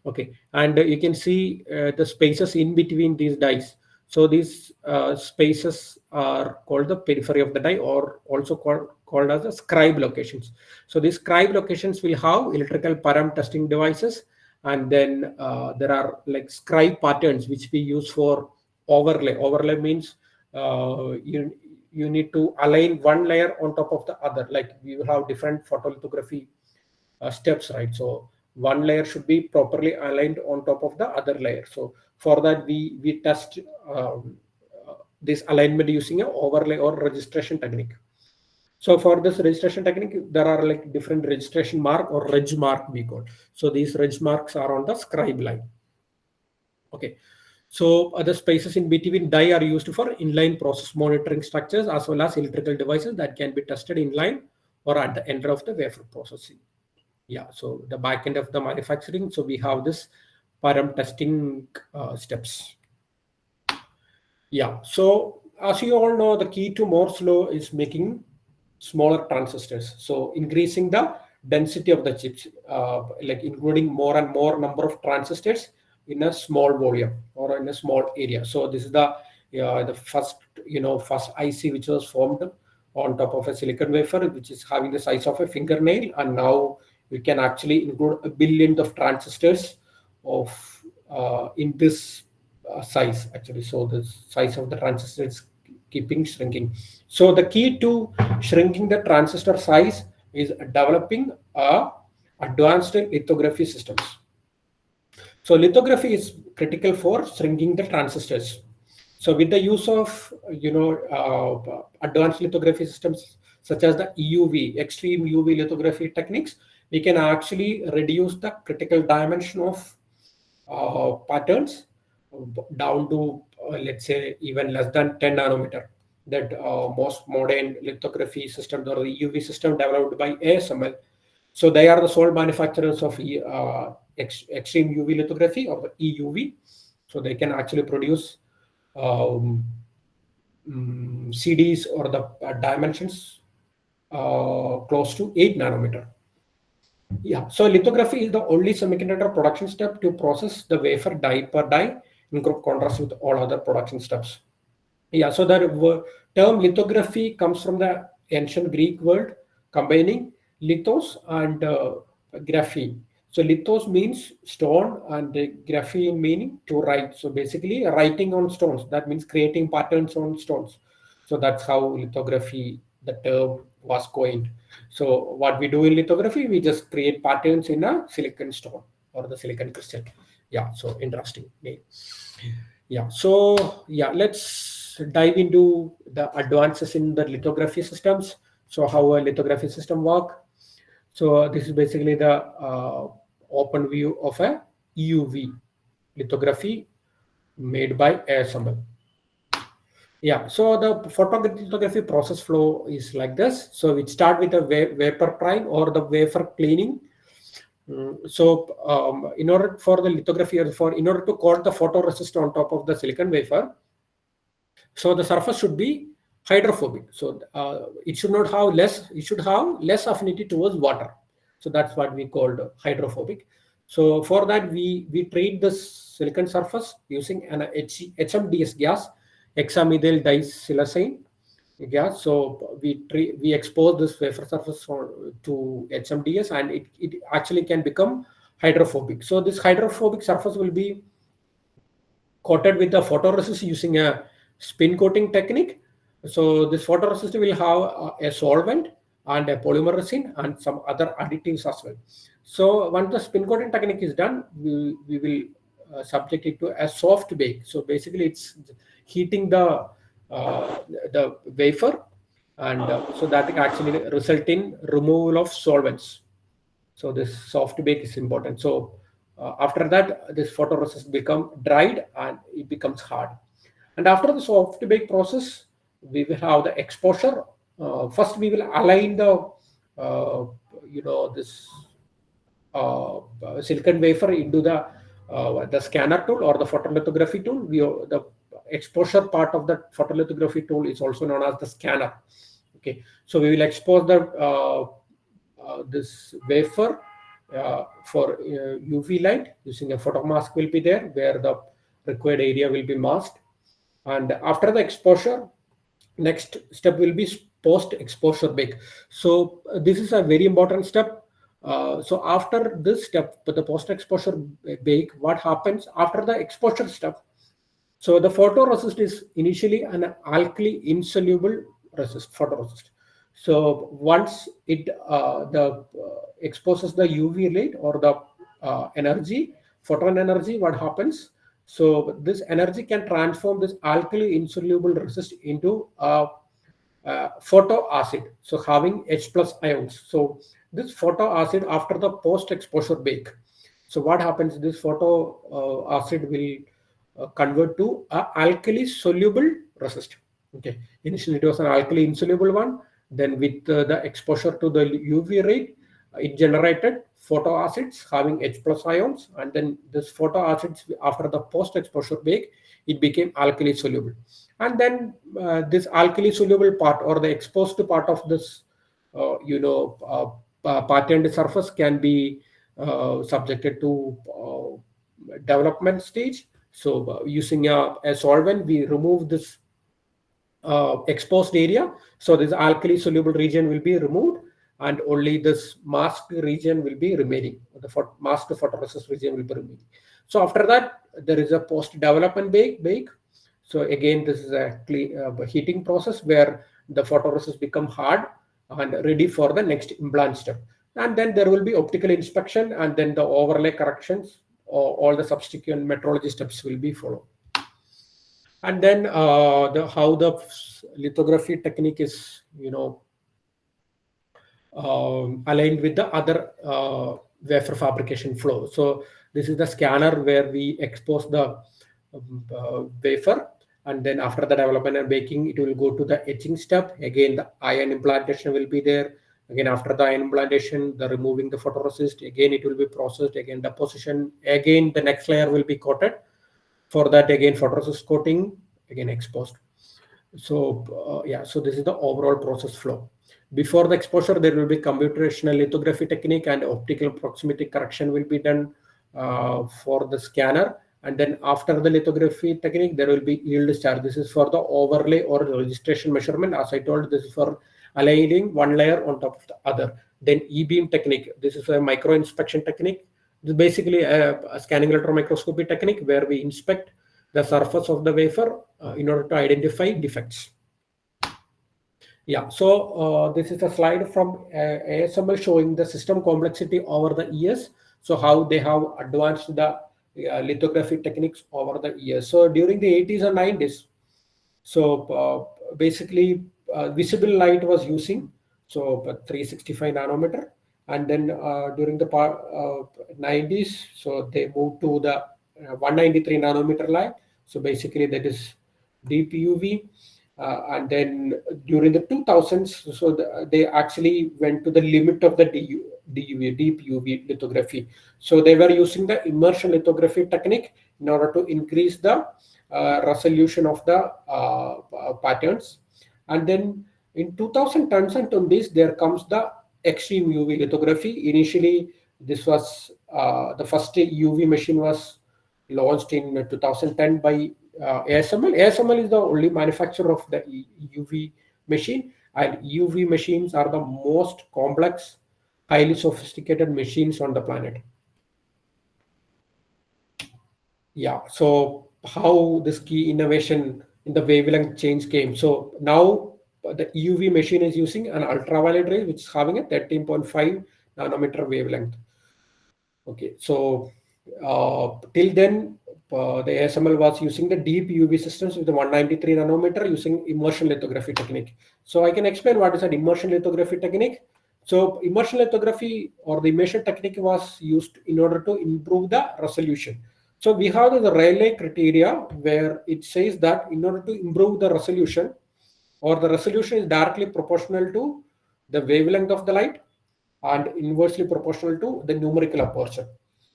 Okay, and you can see the spaces in between these dies. So these spaces are called the periphery of the die, or also called as the scribe locations. So these scribe locations will have electrical param testing devices, and then there are like scribe patterns which we use for overlay. Overlay means you need to align one layer on top of the other. Like you have different photolithography steps, right? So one layer should be properly aligned on top of the other layer. So for that, we test this alignment using a overlay or registration technique. So for this registration technique, there are like different registration mark or reg mark we call. So these reg marks are on the scribe line. Okay. So other spaces in between die are used for inline process monitoring structures as well as electrical devices that can be tested inline or at the end of the wafer processing. Yeah, so the back end of the manufacturing. So we have this param testing steps. Yeah, so as you all know, the key to Moore's law is making smaller transistors. So increasing the density of the chips, like including more and more number of transistors in a small volume or in a small area. So this is the first first IC which was formed on top of a silicon wafer, which is having the size of a fingernail, and now we can actually include a billion of transistors of in this size actually. So the size of the transistor is keeping shrinking. So the key to shrinking the transistor size is developing a advanced lithography systems. So lithography is critical for shrinking the transistors. So with the use of advanced lithography systems such as the EUV, extreme UV lithography techniques, we can actually reduce the critical dimension of patterns down to let's say even less than 10 nanometer. That most modern lithography systems or the EUV system developed by ASML. So they are the sole manufacturers of extreme UV lithography or the EUV. So they can actually produce um, CDs or the dimensions close to 8 nanometer. Yeah, so lithography is the only semiconductor production step to process the wafer die per die in contrast with all other production steps. Yeah, so the term lithography comes from the ancient Greek word combining lithos and graphene. So lithos means stone and graphene meaning to write. So basically writing on stones. That means creating patterns on stones. So that's how lithography, the term was coined. So what we do in lithography, we just create patterns in a silicon stone or the silicon crystal. Yeah, so interesting name. Yeah, so yeah, let's dive into the advances in the lithography systems. So how a lithography system work. So this is basically the open view of a EUV lithography made by ASML. Yeah, so the photolithography process flow is like this. So we start with a vapor prime or the wafer cleaning. So in order for the lithography or in order to coat the photoresist on top of the silicon wafer, so the surface should be hydrophobic. So it should not have less, it should have less affinity towards water. So that's what we called hydrophobic. So for that, we treat the silicon surface using an HMDS gas, hexamethyl disilazine gas. So we expose this wafer surface to HMDS, and it actually can become hydrophobic. So this hydrophobic surface will be coated with the photoresist using a spin coating technique. So this photoresist will have a solvent and a polymer resin and some other additives as well. So once the spin coating technique is done, we will subject it to a soft bake. So basically, it's heating the wafer, and so that can actually result in removal of solvents. So this soft bake is important. So after that, this photoresist become dried and it becomes hard. And after the soft bake process, we will have the exposure. First, we will align uh, this silicon wafer into the scanner tool or the photolithography tool. The exposure part of the photolithography tool is also known as the scanner. Okay, so we will expose the this wafer for UV light using a photomask will be there where the required area will be masked. And after the exposure, next step will be post exposure bake. So this is a very important step. So after this step, the post exposure bake, what happens after the exposure step? So the photoresist is initially an alkali insoluble photoresist. So once it exposes the UV light or the energy, photon energy, what happens? So this energy can transform this alkali insoluble resist into a photo acid, so having H plus ions. So this photo acid after the post exposure bake. So what happens? This photo acid will convert to a alkali soluble resist. Okay, initially it was an alkali insoluble one. Then with the exposure to the UV rate, it generated photo acids having H plus ions, and then this photo acids after the post exposure bake, it became alkali soluble. And then this alkali soluble part or the exposed part of this patterned surface can be subjected to development stage. So using a solvent, we remove this exposed area. So this alkali soluble region will be removed, and only this masked region will be remaining. The masked photoresist region will be remaining. So after that, there is a post development bake. So again, this is a heating process where the photoresist become hard and ready for the next implant step. And then there will be optical inspection, and then the overlay corrections, or all the subsequent metrology steps will be followed. And then how the lithography technique is aligned with the other wafer fabrication flow. So this is the scanner where we expose the wafer, and then after the development and baking, it will go to the etching step. Again, the ion implantation will be there. Again, after the ion implantation, the removing the photoresist, again it will be processed. Again, deposition. Again, the next layer will be coated. For that, again photoresist coating, again exposed. So so this is the overall process flow. Before the exposure, there will be computational lithography technique and optical proximity correction will be done for the scanner. And then after the lithography technique, there will be yield star. This is for the overlay or registration measurement. As I told, this is for aligning one layer on top of the other. Then E-beam technique. This is a micro inspection technique. This is basically a scanning electron microscopy technique where we inspect the surface of the wafer in order to identify defects. Yeah, so this is a slide from ASML showing the system complexity over the years. So how they have advanced the lithography techniques over the years. So during the 80s and 90s, so basically visible light was using, so 365 nanometer. And then during the 90s, so they moved to the 193 nanometer light. So basically that is deep UV. And then during the 2000s, so they actually went to the limit of the DUV, deep UV lithography. So they were using the immersion lithography technique in order to increase the resolution of the patterns. And then in 2010s and 20s, there comes the extreme UV lithography. Initially, this was the first UV machine was launched in 2010 by ASML. ASML is the only manufacturer of the UV machine, and UV machines are the most complex, highly sophisticated machines on the planet. Yeah, so how this key innovation in the wavelength change came. So now the UV machine is using an ultraviolet ray, which is having a 13.5 nanometer wavelength. Okay, so till then, the ASML was using the deep UV systems with the 193 nanometer using immersion lithography technique. So I can explain what is an immersion lithography technique. So immersion lithography or the immersion technique was used in order to improve the resolution. So we have the Rayleigh criteria where it says that in order to improve the resolution, or the resolution is directly proportional to the wavelength of the light and inversely proportional to the numerical aperture.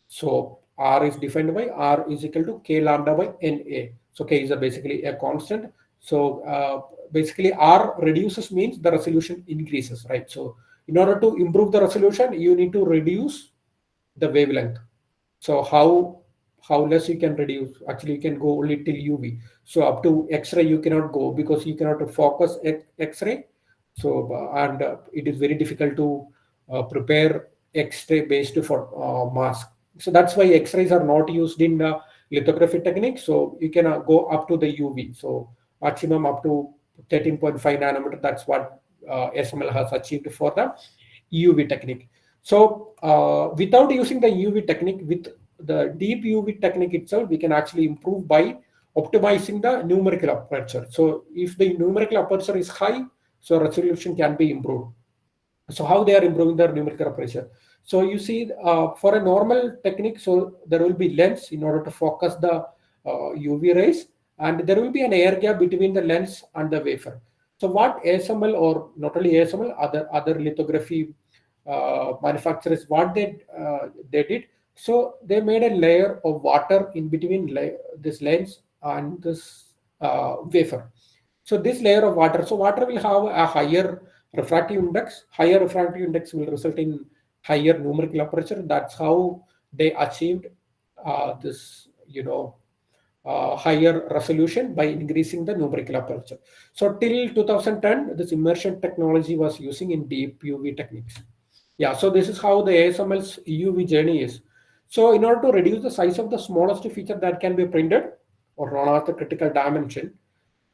So R is defined by R is equal to K lambda by NA. So K is basically a constant. So basically R reduces means the resolution increases, right? So in order to improve the resolution, you need to reduce the wavelength. So how less you can reduce? Actually, you can go only till UV. So up to X-ray you cannot go because you cannot focus X-ray. So and it is very difficult to prepare X-ray based for mask. So that's why X-rays are not used in lithography technique. So you can go up to the UV. So maximum up to 13.5 nanometer. That's what SML has achieved for the UV technique. So without using the UV technique, with the deep UV technique itself, we can actually improve by optimizing the numerical aperture. So if the numerical aperture is high, so resolution can be improved. So how they are improving their numerical aperture? So you see, for a normal technique, so there will be lens in order to focus the UV rays, and there will be an air gap between the lens and the wafer. So what ASML, or not only ASML, other lithography manufacturers, what they did, so they made a layer of water in between this lens and this wafer. So this layer of water, so water will have a higher refractive index. Higher refractive index will result in higher numerical aperture. That's how they achieved this, higher resolution by increasing the numerical aperture. So till 2010, this immersion technology was using in deep UV techniques. Yeah, so this is how the ASML's UV journey is. So in order to reduce the size of the smallest feature that can be printed, or known as the critical dimension,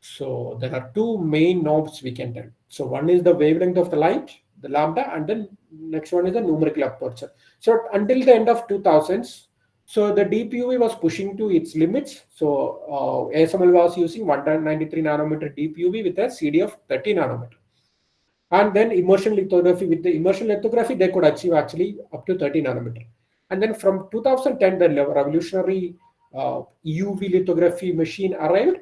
so there are two main knobs we can turn. So one is the wavelength of the light, the lambda, and then next one is the numerical aperture. So until the end of 2000s, so the deep UV was pushing to its limits. So ASML was using 193 nanometer deep UV with a CD of 30 nanometer. And then immersion lithography, with the immersion lithography, they could achieve actually up to 30 nanometer. And then from 2010, the revolutionary UV lithography machine arrived.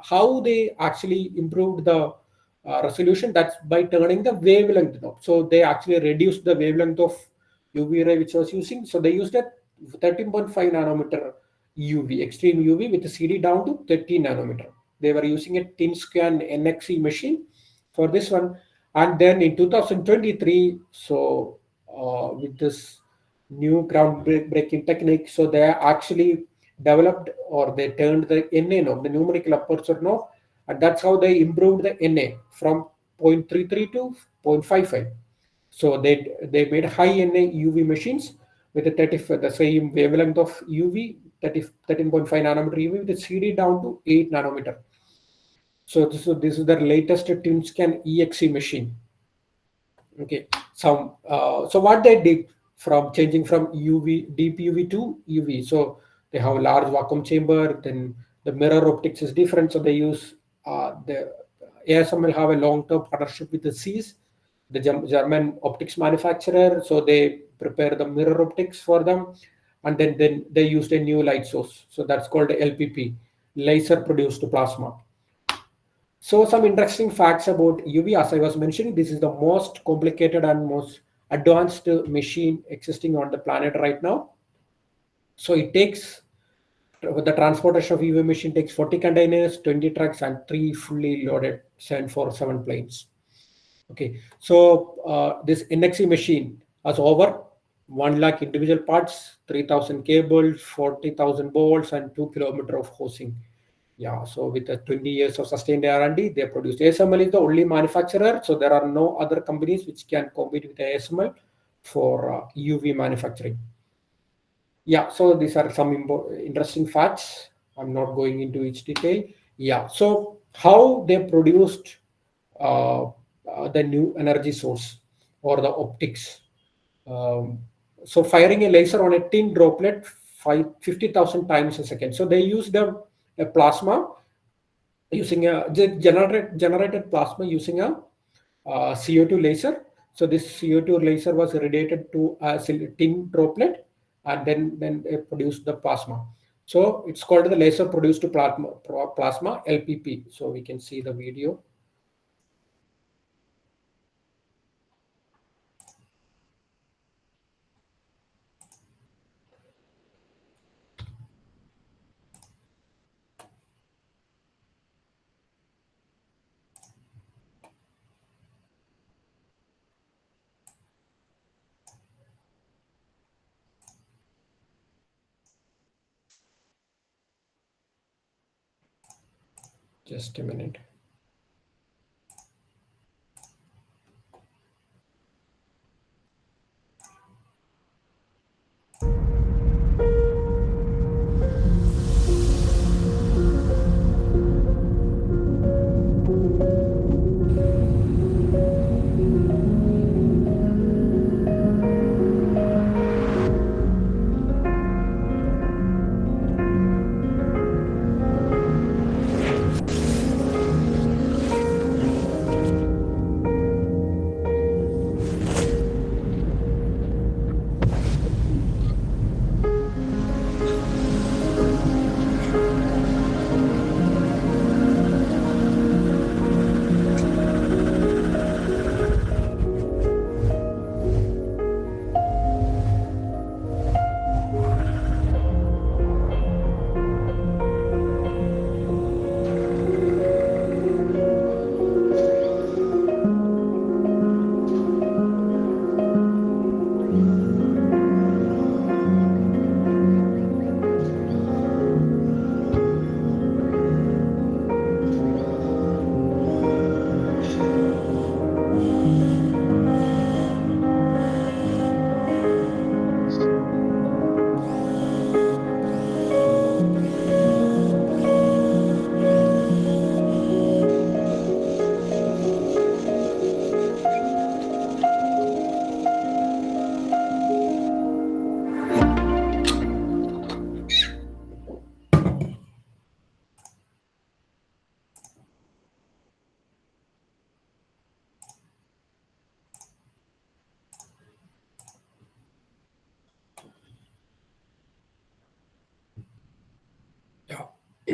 How they actually improved the resolution, that's by turning the wavelength knob. So they actually reduced the wavelength of UV ray which was using. So they used a 13.5 nanometer UV, extreme UV, with a CD down to 13 nanometer. They were using a tin scan NXE machine for this one. And then in 2023, so with this new groundbreaking technique, so they actually developed, or they turned the NA knob, the numerical aperture knob, and that's how they improved the NA from 0.33 to 0.55. So they made high NA UV machines with the same wavelength of UV, 13.5 nanometer UV, with the CD down to 8 nanometer. So this is the latest tin scan EXE machine. Okay, so what they did, from changing from UV, deep UV to UV, so they have a large vacuum chamber. Then the mirror optics is different, so they use the ASML have a long-term partnership with the SEAS, the German optics manufacturer. So they prepare the mirror optics for them, and then they used a new light source, so that's called LPP, laser produced plasma. So some interesting facts about UV. As I was mentioning, this is the most complicated and most advanced machine existing on the planet right now. So it takes, the transportation of UV machine takes 40 containers, 20 trucks, and 3 fully loaded 747 planes. Okay, so this NXE machine has over 1 lakh individual parts, 3,000 cables, 40,000 bolts, and 2 kilometers of hosing. Yeah, so with the 20 years of sustained R&D, they produced. ASML is the only manufacturer, so there are no other companies which can compete with ASML for UV manufacturing. Yeah, so these are some interesting facts. I'm not going into each detail. Yeah, so how they produced the new energy source, or the optics. Um, so firing a laser on a tin droplet 50,000 times a second. So they used a plasma, using a generated plasma using a CO2 laser. So this CO2 laser was radiated to a tin droplet, and then it produced the plasma. So it's called the laser produced plasma LPP. So we can see the video. Just a minute.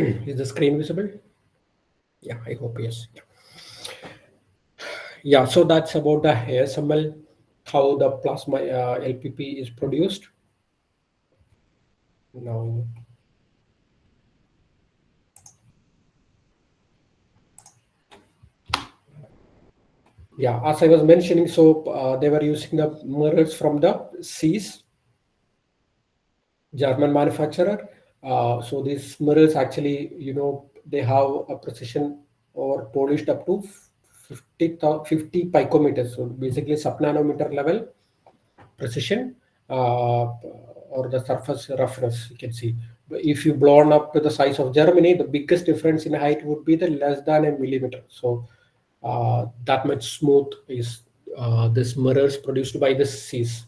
Is the screen visible? Yeah, I hope yes. Yeah. Yeah, so that's about the ASML, how the plasma LPP is produced. Now, yeah, as I was mentioning, so they were using the mirrors from the C's, German manufacturer. So these mirrors actually, they have a precision or polished up to 50 picometers. So basically sub-nanometer level precision, or the surface roughness, you can see. But if you blown up to the size of Germany, the biggest difference in height would be the less than a millimeter. So that much smooth is this mirrors produced by the C's.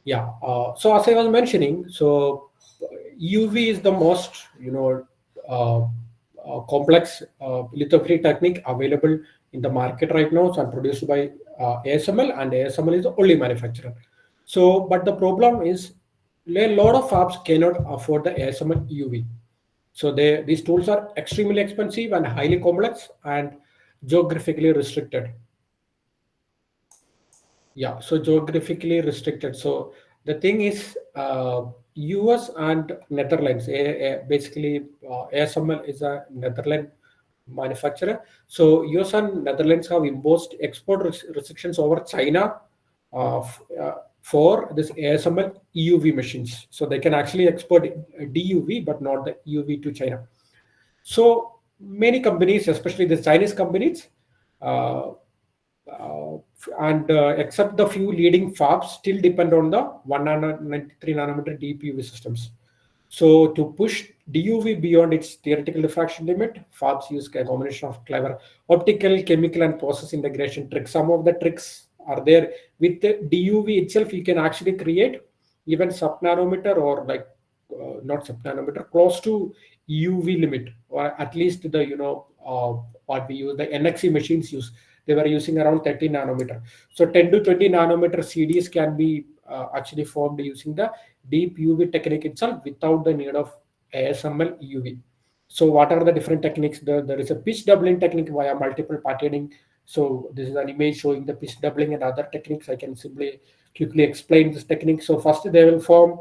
Yeah. So as I was mentioning, so UV is the most complex lithography technique available in the market right now. So produced by ASML, and ASML is the only manufacturer. So, but the problem is a lot of fabs cannot afford the ASML UV. So these tools are extremely expensive and highly complex and geographically restricted. Yeah, so geographically restricted. So the thing is, US and Netherlands, basically ASML is a Netherlands manufacturer. So US and Netherlands have imposed export restrictions over China for this ASML EUV machines. So they can actually export DUV, but not the EUV to China. So many companies, especially the Chinese companies, uh, uh, and except the few leading fabs, still depend on the 193 nanometer deep UV systems. So to push DUV beyond its theoretical diffraction limit, fabs use a combination of clever optical, chemical, and process integration tricks. Some of the tricks are there. With the DUV itself, you can actually create even sub nanometer, or like not sub nanometer, close to UV limit, or at least the what we use, the NXE machines use. They were using around 30 nanometer. So 10 to 20 nanometer CDs can be actually formed using the deep UV technique itself without the need of ASML UV. So what are the different techniques? There is a pitch doubling technique via multiple patterning. So this is an image showing the pitch doubling and other techniques. I can simply quickly explain this technique. So first they will form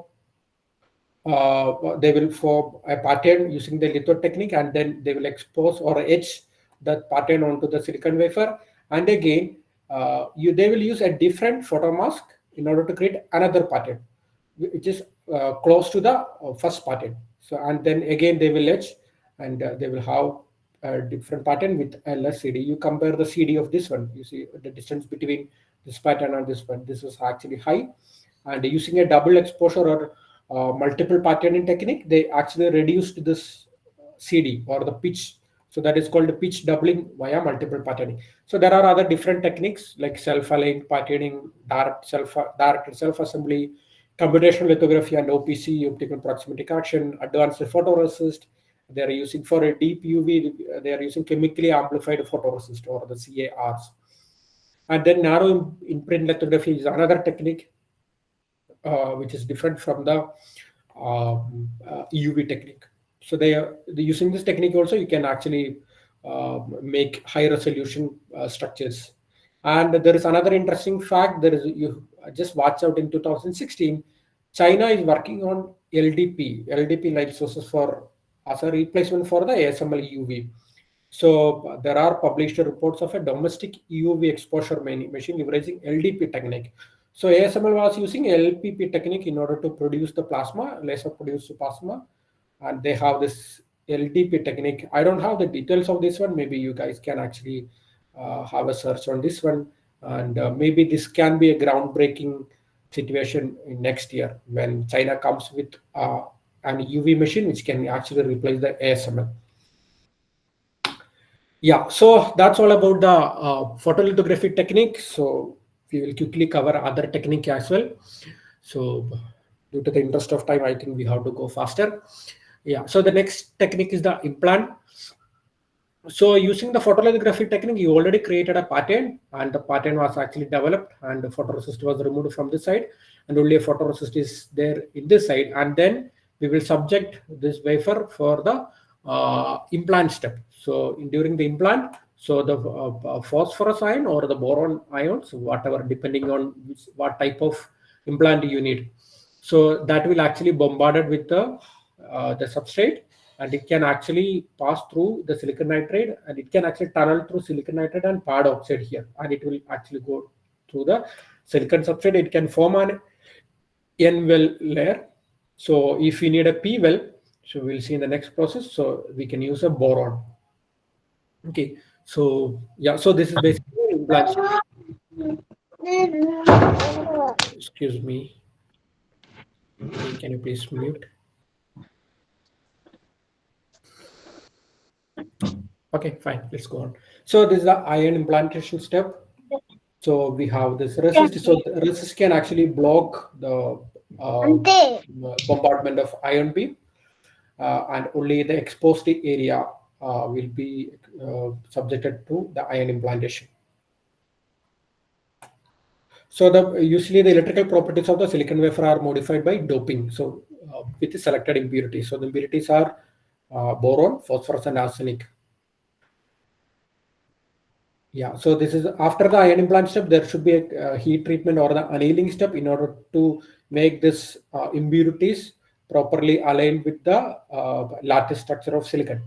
a pattern using the litho technique, and then they will expose or etch that pattern onto the silicon wafer. And again, they will use a different photo mask in order to create another pattern, which is close to the first pattern. So, and then again they will etch, and they will have a different pattern with a less CD. You compare the CD of this one, you see the distance between this pattern and this one. This is actually high, and using a double exposure or multiple patterning technique, they actually reduced this CD or the pitch. So that is called the pitch doubling via multiple patterning. So there are other different techniques like self-aligned patterning, direct self-assembly, computational lithography, and OPC, optical proximity correction, advanced photoresist. They are using for a deep UV. They are using chemically amplified photoresist, or the CARs. And then narrow imprint lithography is another technique which is different from the EUV technique. So using this technique also, you can actually make high resolution structures. And there is another interesting fact. There is, you just watch out, in 2016, China is working on LDP light sources for as a replacement for the ASML EUV. So there are published reports of a domestic EUV exposure machine leveraging LDP technique. So ASML was using LPP technique in order to produce the plasma, laser produced plasma, and they have this LDP technique. I don't have the details of this one. Maybe you guys can actually have a search on this one, and maybe this can be a groundbreaking situation in next year when China comes with an UV machine which can actually replace the ASML. Yeah, so that's all about the photolithography technique. So we will quickly cover other technique as well. So due to the interest of time, I think we have to go faster. Yeah, so the next technique is the implant. So using the photolithography technique, you already created a pattern, and the pattern was actually developed, and the photoresist was removed from this side, and only a photoresist is there in this side. And then we will subject this wafer for the implant step. So during the implant, so the phosphorus ion or the boron ions, whatever, depending on what type of implant you need. So that will actually bombarded with the substrate, and it can actually pass through the silicon nitride, and it can actually tunnel through silicon nitride and pad oxide here, and it will actually go through the silicon substrate. It can form an N well layer. So if we need a P well, so we'll see in the next process. So we can use a boron. Okay. So yeah. So this is basically implant. Excuse me. Can you please mute? Okay, fine. Let's go on. So this is the ion implantation step. So we have this resist. So the resist can actually block the bombardment of ion beam, and only the exposed area will be subjected to the ion implantation. So the usually the electrical properties of the silicon wafer are modified by doping. So with the selected impurities. So the impurities are boron, phosphorus, and arsenic. Yeah. So this is after the ion implant step. There should be a heat treatment or the annealing step in order to make this impurities properly aligned with the lattice structure of silicon.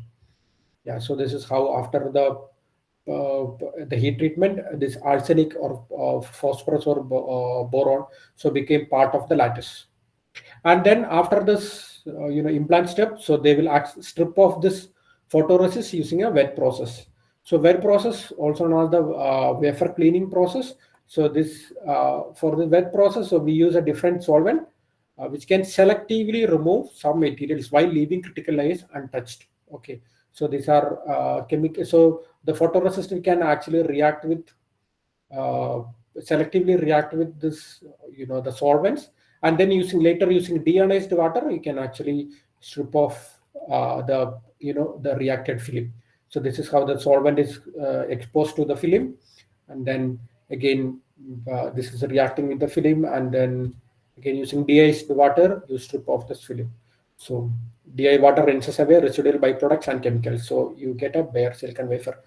Yeah. So this is how after the heat treatment, this arsenic or phosphorus or boron so became part of the lattice. And then after this implant step, so they will strip off this photoresist using a wet process. So wet process, also known as the wafer cleaning process. So this for the wet process, so we use a different solvent which can selectively remove some materials while leaving critical layers untouched. Okay. So these are chemical. So the photoresist can actually react with uh, selectively react with this, the solvents, and then using deionized water, you can actually strip off the reacted film. So this is how the solvent is exposed to the film, and then again this is reacting with the film, and then again using de-iced water, you strip off this film. So DI water rinses away residual byproducts and chemicals. So you get a bare silicon wafer.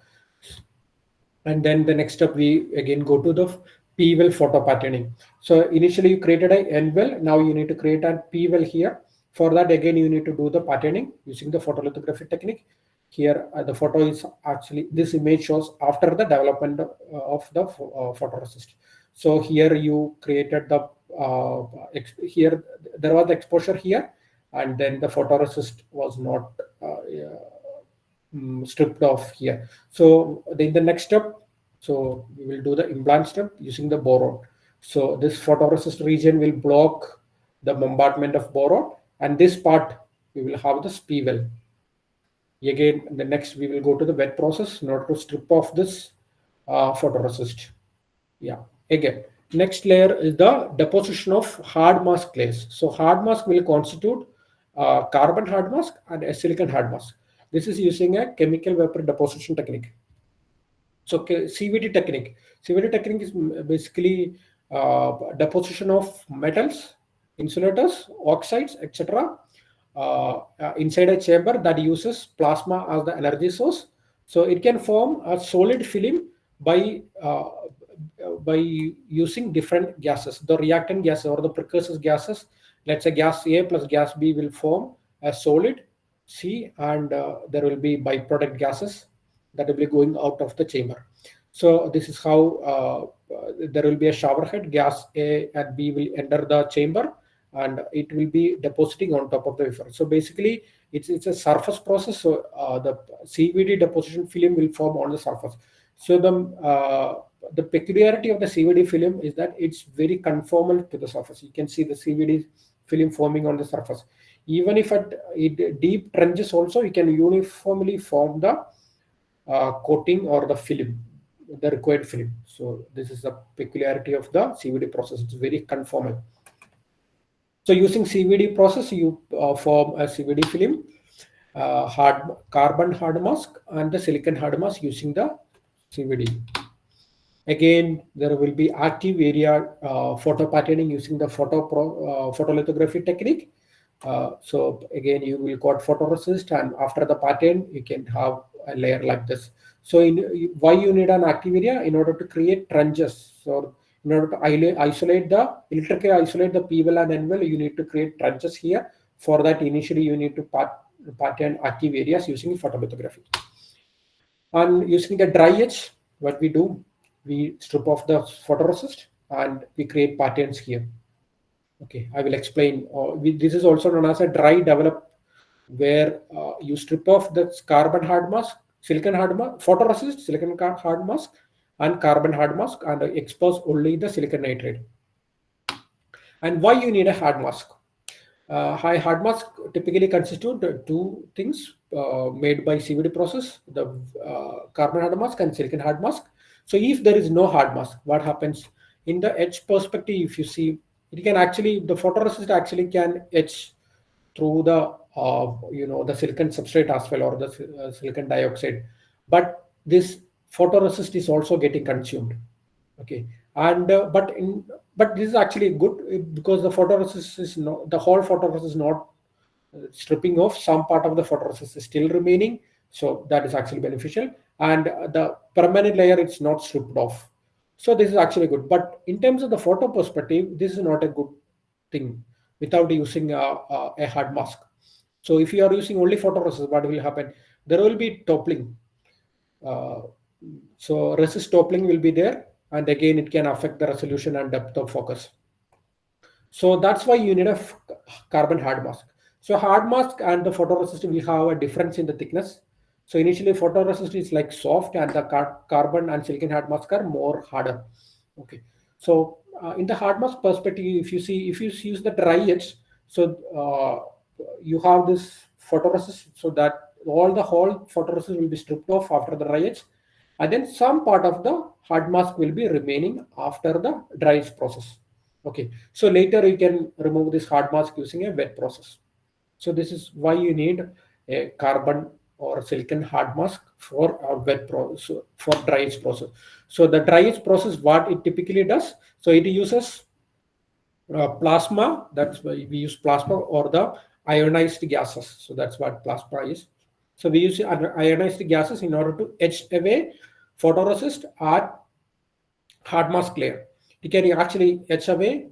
And then the next step, we again go to the P well photo patterning. So initially you created a N well, now you need to create a P well here. For that, again, you need to do the patterning using the photolithography technique. Here, the photo is actually, this image shows after the development of the photoresist. So here you created the, here there was the exposure here, and then the photoresist was not stripped off here. So in the next step, so we will do the implant step using the boron. So this photoresist region will block the bombardment of boron, and this part we will have the spiral. Again, the next we will go to the wet process in order to strip off this photoresist. Yeah. Again, next layer is the deposition of hard mask layers. So hard mask will constitute carbon hard mask and a silicon hard mask. This is using a chemical vapor deposition technique. So CVD technique. CVD technique is basically deposition of metals, insulators, oxides, etc. Inside a chamber that uses plasma as the energy source. So it can form a solid film by using different gases. The reactant gases or the precursor gases, let's say gas A plus gas B will form a solid C, and there will be byproduct gases that will be going out of the chamber. So this is how there will be a shower head. Gas A and B will enter the chamber, and it will be depositing on top of the wafer. So basically, it's a surface process. So the CVD deposition film will form on the surface. So the peculiarity of the CVD film is that it's very conformal to the surface. You can see the CVD film forming on the surface. Even if at deep trenches also, you can uniformly form the coating or the film, the required film. So this is the peculiarity of the CVD process. It's very conformal. So using CVD process, you form a CVD film, carbon hard mask, and the silicon hard mask using the CVD. Again, there will be active area photo patterning using the photolithography technique. So again, you will coat photoresist, and after the pattern, you can have a layer like this. So why you need an active area? In order to create trenches. So in order to electrically isolate the P well and N well, you need to create trenches here. For that, initially you need to pattern active areas using photolithography. And using the dry etch, what we do, we strip off the photoresist and we create patterns here. Okay, I will explain. This is also known as a dry develop, where you strip off the carbon hard mask, silicon hard mask, photoresist, silicon hard mask, and carbon hard mask, and expose only the silicon nitride. And why you need a hard mask? High hard mask typically constitute two things made by CVD process: the carbon hard mask and silicon hard mask. So if there is no hard mask, what happens in the etch perspective? If you see, it can actually, the photoresist actually can etch through the the silicon substrate as well, or the silicon dioxide, but this photoresist is also getting consumed. Okay, and but this is actually good, because the photoresist is not, the whole photoresist is not stripping off. Some part of the photoresist is still remaining, so that is actually beneficial, and the permanent layer it's not stripped off. So this is actually good, but in terms of the photo perspective, this is not a good thing without using a hard mask. So if you are using only photoresist, what will happen? There will be toppling. uh, so resist toppling will be there, and again it can affect the resolution and depth of focus. So that's why you need a carbon hard mask. So hard mask and the photoresist will have a difference in the thickness. So initially photoresist is like soft, and the carbon and silicon hard mask are more harder. Okay. So in the hard mask perspective, if you see, if you use the dry etch, so you have this photoresist, so that all the whole photoresist will be stripped off after the dry etch, and then some part of the hard mask will be remaining after the dry etch process. Okay, so later you can remove this hard mask using a wet process. So this is why you need a carbon or silicon hard mask for a wet process, for dry etch process. So the dry etch process, what it typically does, so it uses plasma. That's why we use plasma, or the ionized gases. So that's what plasma is. So we use ionized gases in order to etch away photoresist at hard mask layer. You can actually etch away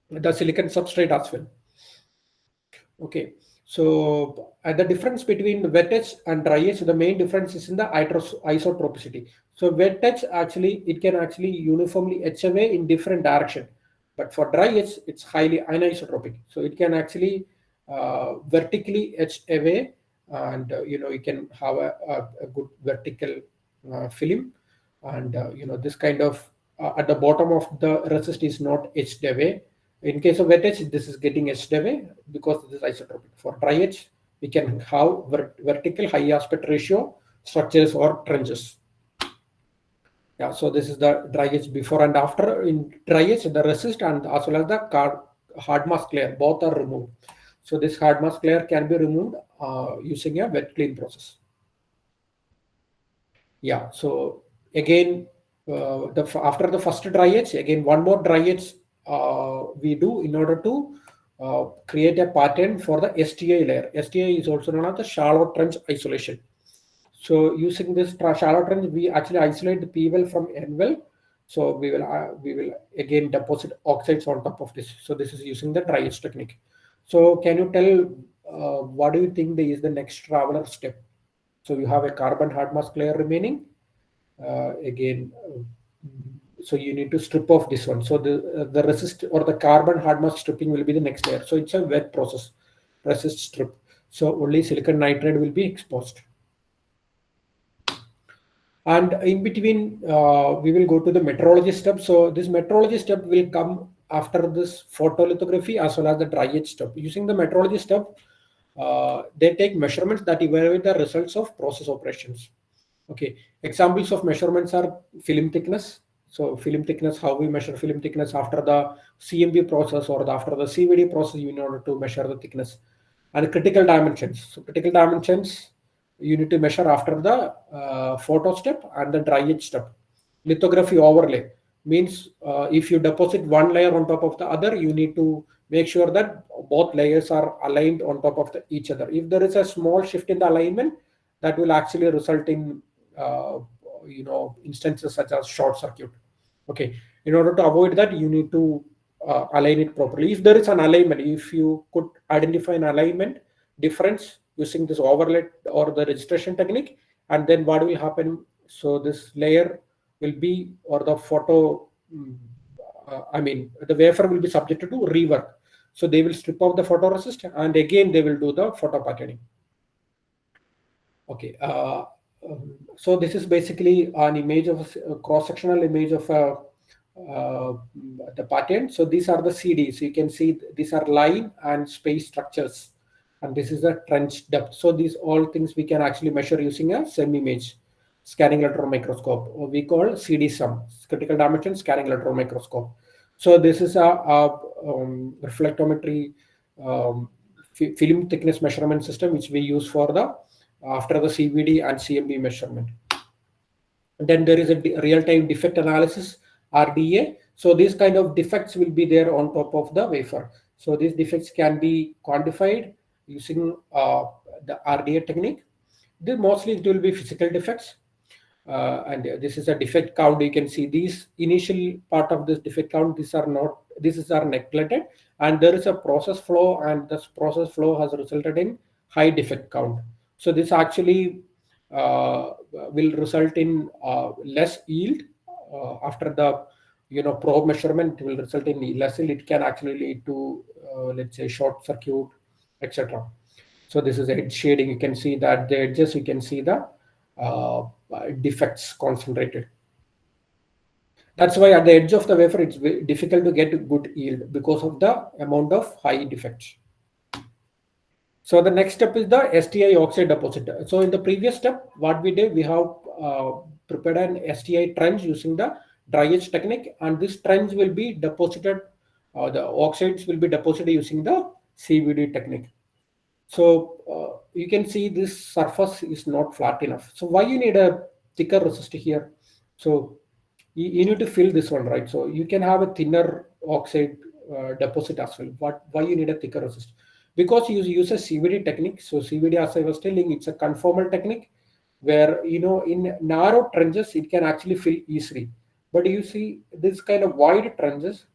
the silicon substrate as well. Okay, so the difference between the wet etch and dry etch, the main difference is in the isotropicity. So wet etch actually, it can actually uniformly etch away in different direction, but for dry etch it's highly anisotropic. So it can actually vertically etch away, and you can have a good vertical film, and this kind of at the bottom of the resist is not etched away. In case of wet etch, this is getting etched away because this is isotropic. For dry etch, we can have vertical high aspect ratio structures or trenches. Yeah, so this is the dry etch before and after. In dry etch, the resist and as well as the hard mask layer both are removed. So this hard mask layer can be removed using a wet clean process. Yeah, so again, after the first dry etch, again one more dry etch we do in order to create a pattern for the STA layer. STA is also known as the shallow trench isolation. So using this shallow trench, we actually isolate the P well from N well. So we will again deposit oxides on top of this. So this is using the dry etch technique. So can you tell what do you think is the next traveler step? So you have a carbon hard mask layer remaining. Again, so you need to strip off this one. So the resist or the carbon hard mask stripping will be the next layer. So it's a wet process, resist strip. So only silicon nitride will be exposed. And in between, we will go to the metrology step. So this metrology step will come after this photolithography as well as the dry etch step. Using the metrology step, they take measurements that evaluate the results of process operations. Okay, examples of measurements are film thickness. So film thickness, how we measure film thickness after the CMP process or after the CVD process in order to measure the thickness. And critical dimensions. So critical dimensions you need to measure after the photo step and the dry etch step. Lithography overlay means if you deposit one layer on top of the other, you need to make sure that both layers are aligned on top of each other. If there is a small shift in the alignment, that will actually result in uh, instances such as short circuit. Okay, in order to avoid that, you need to align it properly. If there is an alignment, if you could identify an alignment difference using this overlay or the registration technique, and then what will happen, so this layer will be, or the photo I mean the wafer will be subjected to rework. So they will strip off the photoresist and again they will do the photo patterning. Okay, so this is basically an image of a cross-sectional image of uh, the pattern. So these are the CDs. You can see these are line and space structures, and this is the trench depth. So these all things we can actually measure using a SEM image scanning electron microscope, or we call CD SEM, critical dimension scanning electron microscope. So this is a reflectometry film thickness measurement system which we use for the after the CVD and CMB measurement. Then there is a real-time defect analysis, RDA. So these kind of defects will be there on top of the wafer. So these defects can be quantified using the RDA technique. Mostly it will be physical defects. And this is a defect count. You can see these initial part of this defect count, these are neglected, and there is a process flow, and this process flow has resulted in high defect count. So this actually will result in less yield after the probe measurement. It will result in less yield. It can actually lead to let's say short circuit, etc. So this is edge shading. You can see that the edges, you can see the uh, defects concentrated. That's why at the edge of the wafer it's difficult to get good yield because of the amount of high defects. So the next step is the STI oxide deposit. So in the previous step, what we did, we have prepared an STI trench using the dry etch technique, and this trench will be deposited, the oxides will be deposited using the CVD technique. So you can see this surface is not flat enough. So why you need a thicker resist here? So you need to fill this one, right? So you can have a thinner oxide deposit as well. Why you need a thicker resist? Because you use a CVD technique. So CVD, as I was telling, it's a conformal technique where in narrow trenches it can actually fill easily. But you see this kind of wide trenches.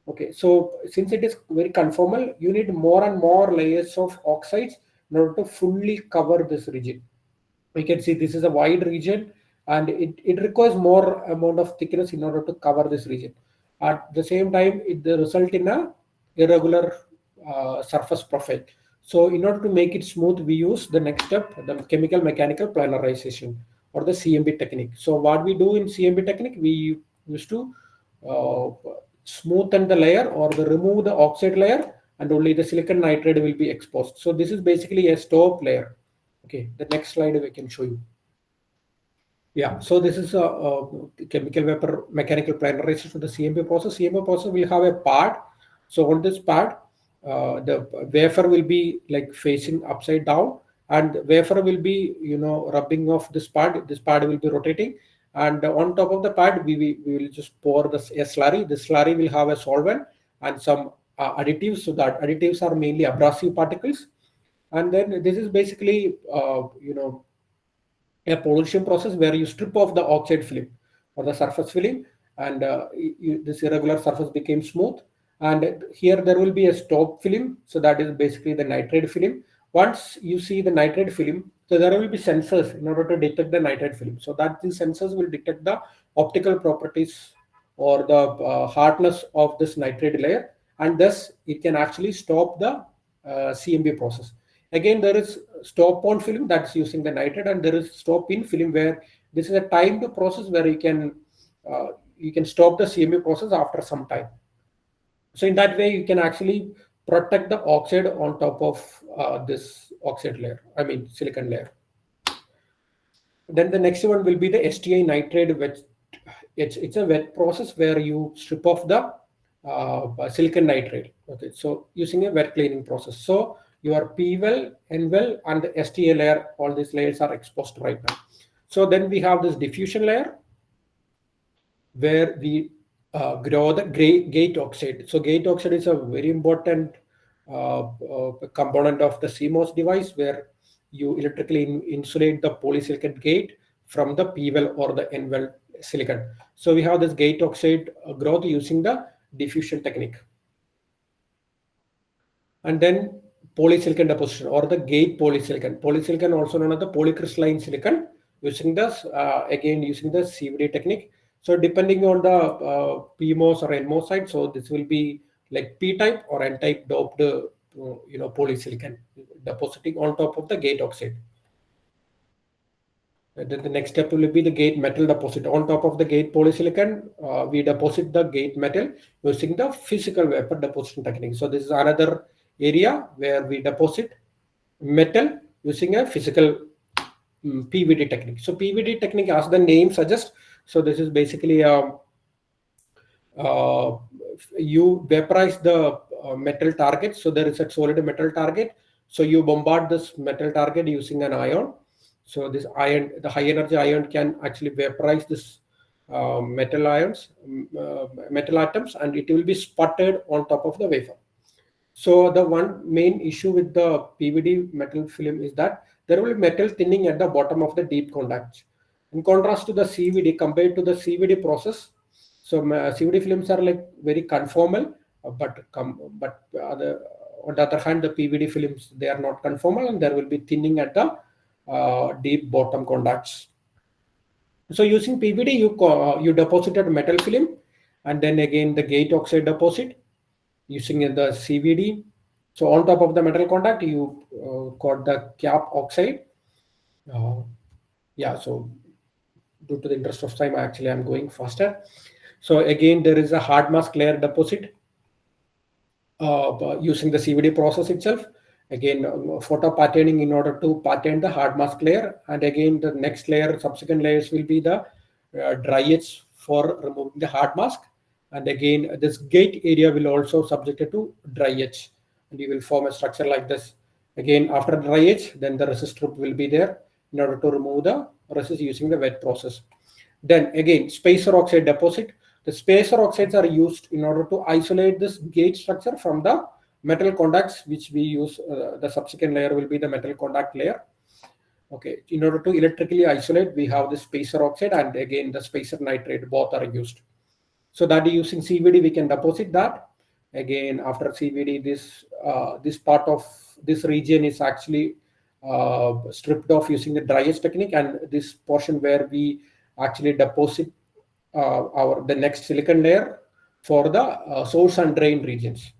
Okay, so since it is very conformal, you need more and more layers of oxides in order to fully cover this region. We can see this is a wide region, and it requires more amount of thickness in order to cover this region. At the same time, it the result in a irregular surface profile. So in order to make it smooth, we use the next step, the chemical mechanical planarization, or the CMB technique. So what we do in CMB technique, we used to uh, smoothen the layer or remove the oxide layer, and only the silicon nitride will be exposed. So this is basically a stop layer. Okay, the next slide we can show you. Yeah, so this is a chemical vapor mechanical planarization for the CMP process. CMP process will have a pad. So on this pad, the wafer will be like facing upside down, and the wafer will be rubbing off this pad. This pad will be rotating, and on top of the pad, we will just pour a slurry. The slurry will have a solvent and some additives. So that additives are mainly abrasive particles, and then this is basically a polishing process where you strip off the oxide film or the surface film, and this irregular surface became smooth. And here there will be a stop film, so that is basically the nitride film. Once you see the nitride film, so there will be sensors in order to detect the nitride film, so that these sensors will detect the optical properties or the hardness of this nitride layer, and thus it can actually stop the CMB process. Again, there is stop on film that's using the nitride, and there is stop in film where this is a timed process where you can stop the CMB process after some time. So in that way, you can actually protect the oxide on top of this oxide layer, I mean silicon layer. Then the next one will be the STI nitride wet. It's a wet process where you strip off the silicon nitride. Okay, so using a wet cleaning process. So your P well, N well, and the STA layer, all these layers are exposed right now. So then we have this diffusion layer where we grow the gate oxide. So gate oxide is a very important component of the CMOS device, where you electrically insulate the polysilicon gate from the P well or the N well silicon. So we have this gate oxide growth using the diffusion technique. And then polysilicon deposition or the gate polysilicon. Polysilicon also known as the polycrystalline silicon, using this again using the CVD technique. So depending on the PMOS or NMOS side, so this will be like P type or N type doped polysilicon depositing on top of the gate oxide. And then the next step will be the gate metal deposit. On top of the gate polysilicon, we deposit the gate metal using the physical vapor deposition technique. So this is another area where we deposit metal using a physical PVD technique. So PVD technique, as the name suggests, so this is basically uh, you vaporize the metal target. So there is a solid metal target. So you bombard this metal target using an ion. So this ion, the high energy ion, can actually vaporize this metal atoms, and it will be sputtered on top of the wafer. So the one main issue with the PVD metal film is that there will be metal thinning at the bottom of the deep contact. In contrast to the CVD, compared to the CVD process, so CVD films are like very conformal, on the other hand, the PVD films, they are not conformal, and there will be thinning at the deep bottom contacts. So using PVD, you deposited metal film, and then again the gate oxide deposit using the CVD. So on top of the metal contact, you got the cap oxide. Uh, yeah, so due to the interest of time, actually I'm going faster. So again, there is a hard mask layer deposit using the CVD process itself. Again, photo patterning in order to pattern the hard mask layer. And again, the next layer, subsequent layers will be the dry etch for removing the hard mask. And again, this gate area will also subjected to dry etch. And you will form a structure like this. Again, after dry etch, then the resist strip will be there in order to remove the resist using the wet process. Then again, spacer oxide deposit. The spacer oxides are used in order to isolate this gate structure from the metal contacts, which we use. The subsequent layer will be the metal contact layer. Okay, in order to electrically isolate, we have the spacer oxide and again the spacer nitrate, both are used. So that using CVD, we can deposit that. Again, after CVD, this part of this region is actually stripped off using the dry etch technique, and this portion where we actually deposit the next silicon layer for the source and drain regions.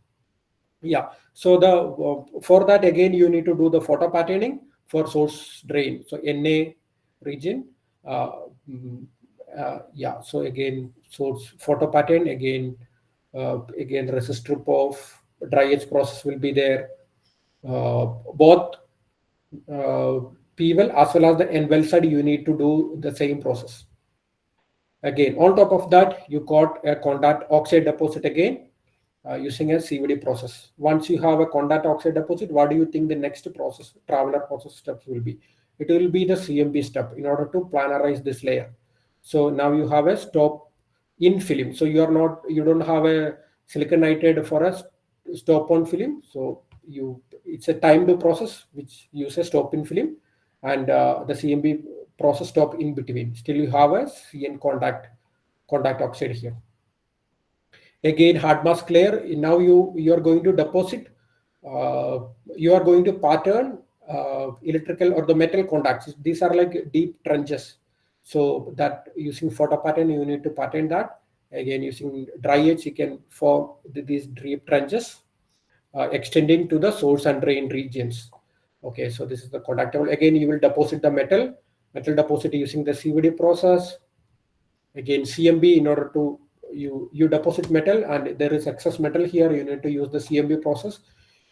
Yeah, so for that, again, you need to do the photo patterning for source drain, so NA region. Yeah, so again, source photo pattern, again resist strip of dry etch process will be there. Both P well as well as the N well side, you need to do the same process. Again, on top of that, you got a contact oxide deposit again using a CVD process. Once you have a contact oxide deposit, what do you think the next process, traveler process steps will be? It will be the CMB step in order to planarize this layer. So now you have a stop in film. So you don't have a silicon nitride for a stop on film. So it's a timed process which uses stop in film, and the CMB process stop in between. Still you have a CN contact oxide here. Again, hard mask layer. Now you are going to deposit. You are going to pattern electrical or the metal contacts. These are like deep trenches. So that using photo pattern, you need to pattern that. Again, using dry etch, you can form these deep trenches extending to the source and drain regions. Okay, so this is the contactable. Again, you will deposit the metal deposit using the CVD process. Again, CMB, in order to you deposit metal and there is excess metal here, you need to use the CMB process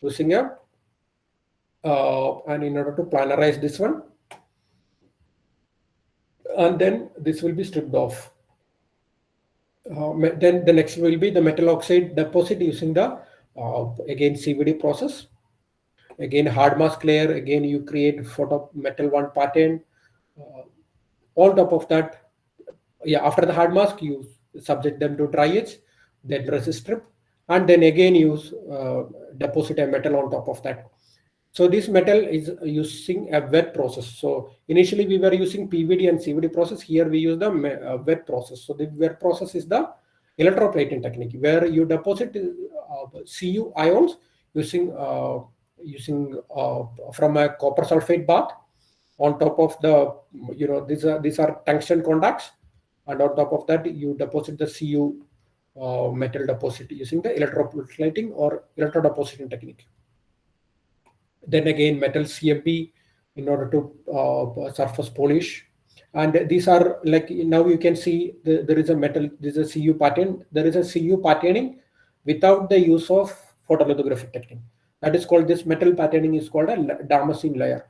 using a and in order to planarize this one, and then this will be stripped off. Then the next will be the metal oxide deposit using the again CVD process. Again, hard mask layer. Again, you create photo metal one pattern. On top of that, yeah, after the hard mask, you subject them to dry etch, then resist strip, and then again use deposit a metal on top of that. So this metal is using a wet process. So initially we were using PVD and CVD process. Here we use the wet process. So the wet process is the electroplating technique where you deposit Cu ions using from a copper sulfate bath on top of the, these are tungsten contacts, and on top of that you deposit the Cu metal deposit using the electroplating or electrodepositing technique. Then again metal CMP in order to surface polish. And these are like, now you can see there is a metal, there is a Cu pattern, there is a Cu patterning without the use of photolithographic technique. That is called, this metal patterning is called a damascene layer.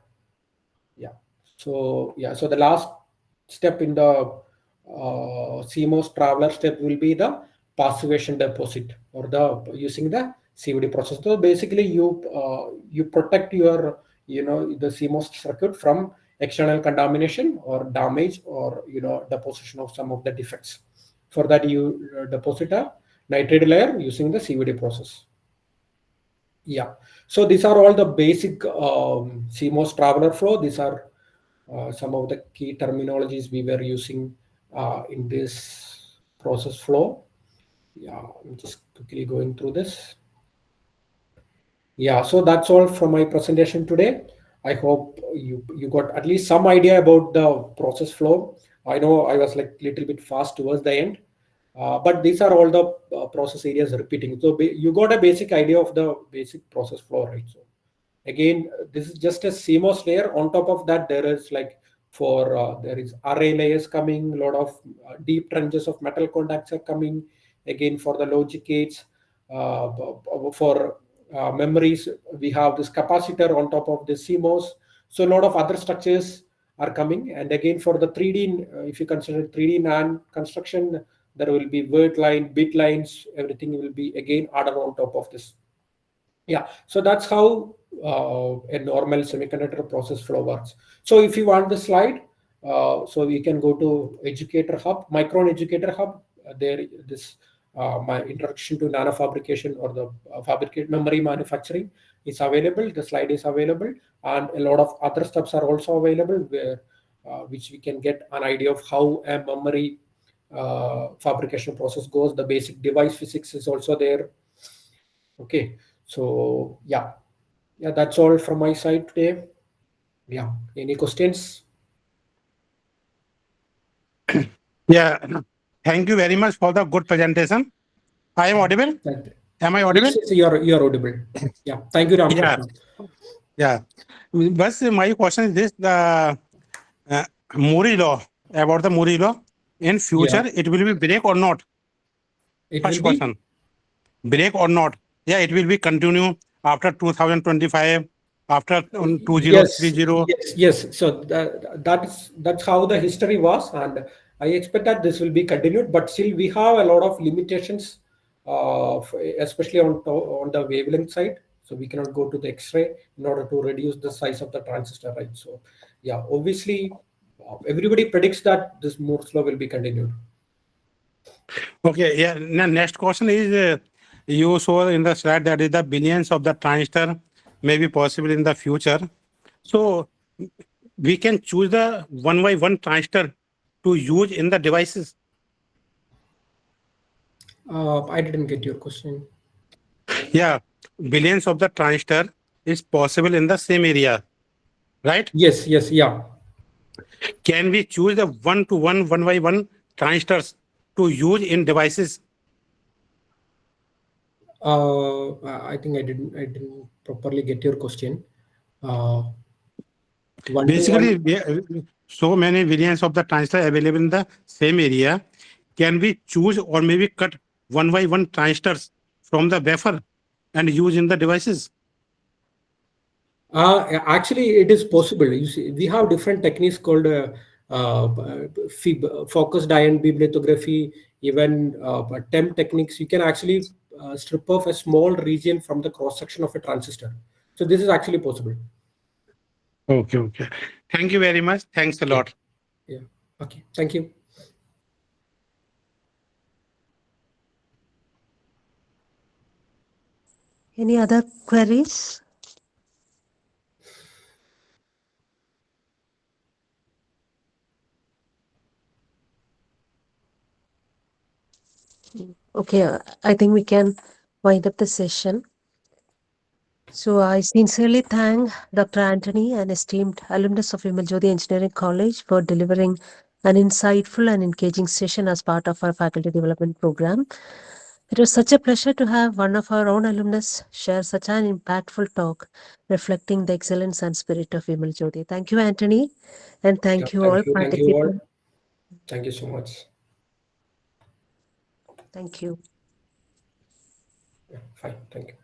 Yeah. So the last step in the CMOS traveler step will be the passivation deposit, or the using the CVD process. So basically you protect your, the CMOS circuit from external contamination or damage, or deposition of some of the defects. For that you deposit a nitride layer using the CVD process. Yeah. So these are all the basic CMOS traveler flow. These are some of the key terminologies we were using in this process flow. Yeah, I'm just quickly going through this. Yeah, so that's all from my presentation today. I hope you got at least some idea about the process flow. I know I was like a little bit fast towards the end, but these are all the process areas repeating. So you got a basic idea of the basic process flow, right? So again, this is just a CMOS layer. On top of that, there is like there is array layers coming, a lot of deep trenches of metal contacts are coming. Again, for the logic gates, for memories, we have this capacitor on top of the CMOS. So a lot of other structures are coming. And again, for the 3D, if you consider 3D NAND construction, there will be word line, bit lines, everything will be again added on top of this. Yeah, so that's how a normal semiconductor process flow works. So if you want the slide, so you can go to Educator Hub, Micron Educator Hub. There, this my introduction to nano fabrication, or the fabricate memory manufacturing is available. The slide is available, and a lot of other steps are also available, where which we can get an idea of how a memory fabrication process goes. The basic device physics is also there. Okay, so yeah, that's all from my side today. Yeah, any questions? Yeah, thank you very much for the good presentation. I am audible. Am I audible? Yes, you're audible. Yeah, thank you, Yeah, Ramakrishna. yeah. But my question is this: the Muri law, about the Muri law, in Yeah, future it will be break or not? it will First be. question: break or not? Yeah, it will be continue after 2025, after Yes, 2030. yes. So that's how the history was, and I expect that this will be continued. But still, we have a lot of limitations, especially on the wavelength side. So we cannot go to the X-ray in order to reduce the size of the transistor, right? So yeah, obviously, everybody predicts that this Moore's law will be continued. Okay, yeah. Next question is you saw in the slide that is the billions of the transistor may be possible in the future. So we can choose the one by one transistor to use in the devices. I didn't get your question. Yeah, billions of the transistor is possible in the same area, right? Yes, yeah. Can we choose the one to one by one transistors to use in devices? I think I didn't properly get your question. Uh, One to one. Basically, so many billions of the transistor available in the same area. Can we choose or maybe cut one by one transistors from the wafer and use in the devices? Actually, it is possible. You see, we have different techniques called focused ion beam lithography, even TEM techniques. You can actually strip off a small region from the cross section of a transistor. So this is actually possible. Okay, okay. Thank you very much. Thanks a Yeah, lot. yeah. Okay, thank you. Any other queries? Okay, I think we can wind up the session. So I sincerely thank Dr. Anthony and esteemed alumnus of Vimal Jyoti Engineering College for delivering an insightful and engaging session as part of our faculty development program. It was such a pleasure to have one of our own alumnus share such an impactful talk reflecting the excellence and spirit of Vimal Jyoti. Thank you, Anthony, and Yeah, thank you thank all you. Thank you all. participants. Thank you so much. Thank you. Yeah, fine. Thank you.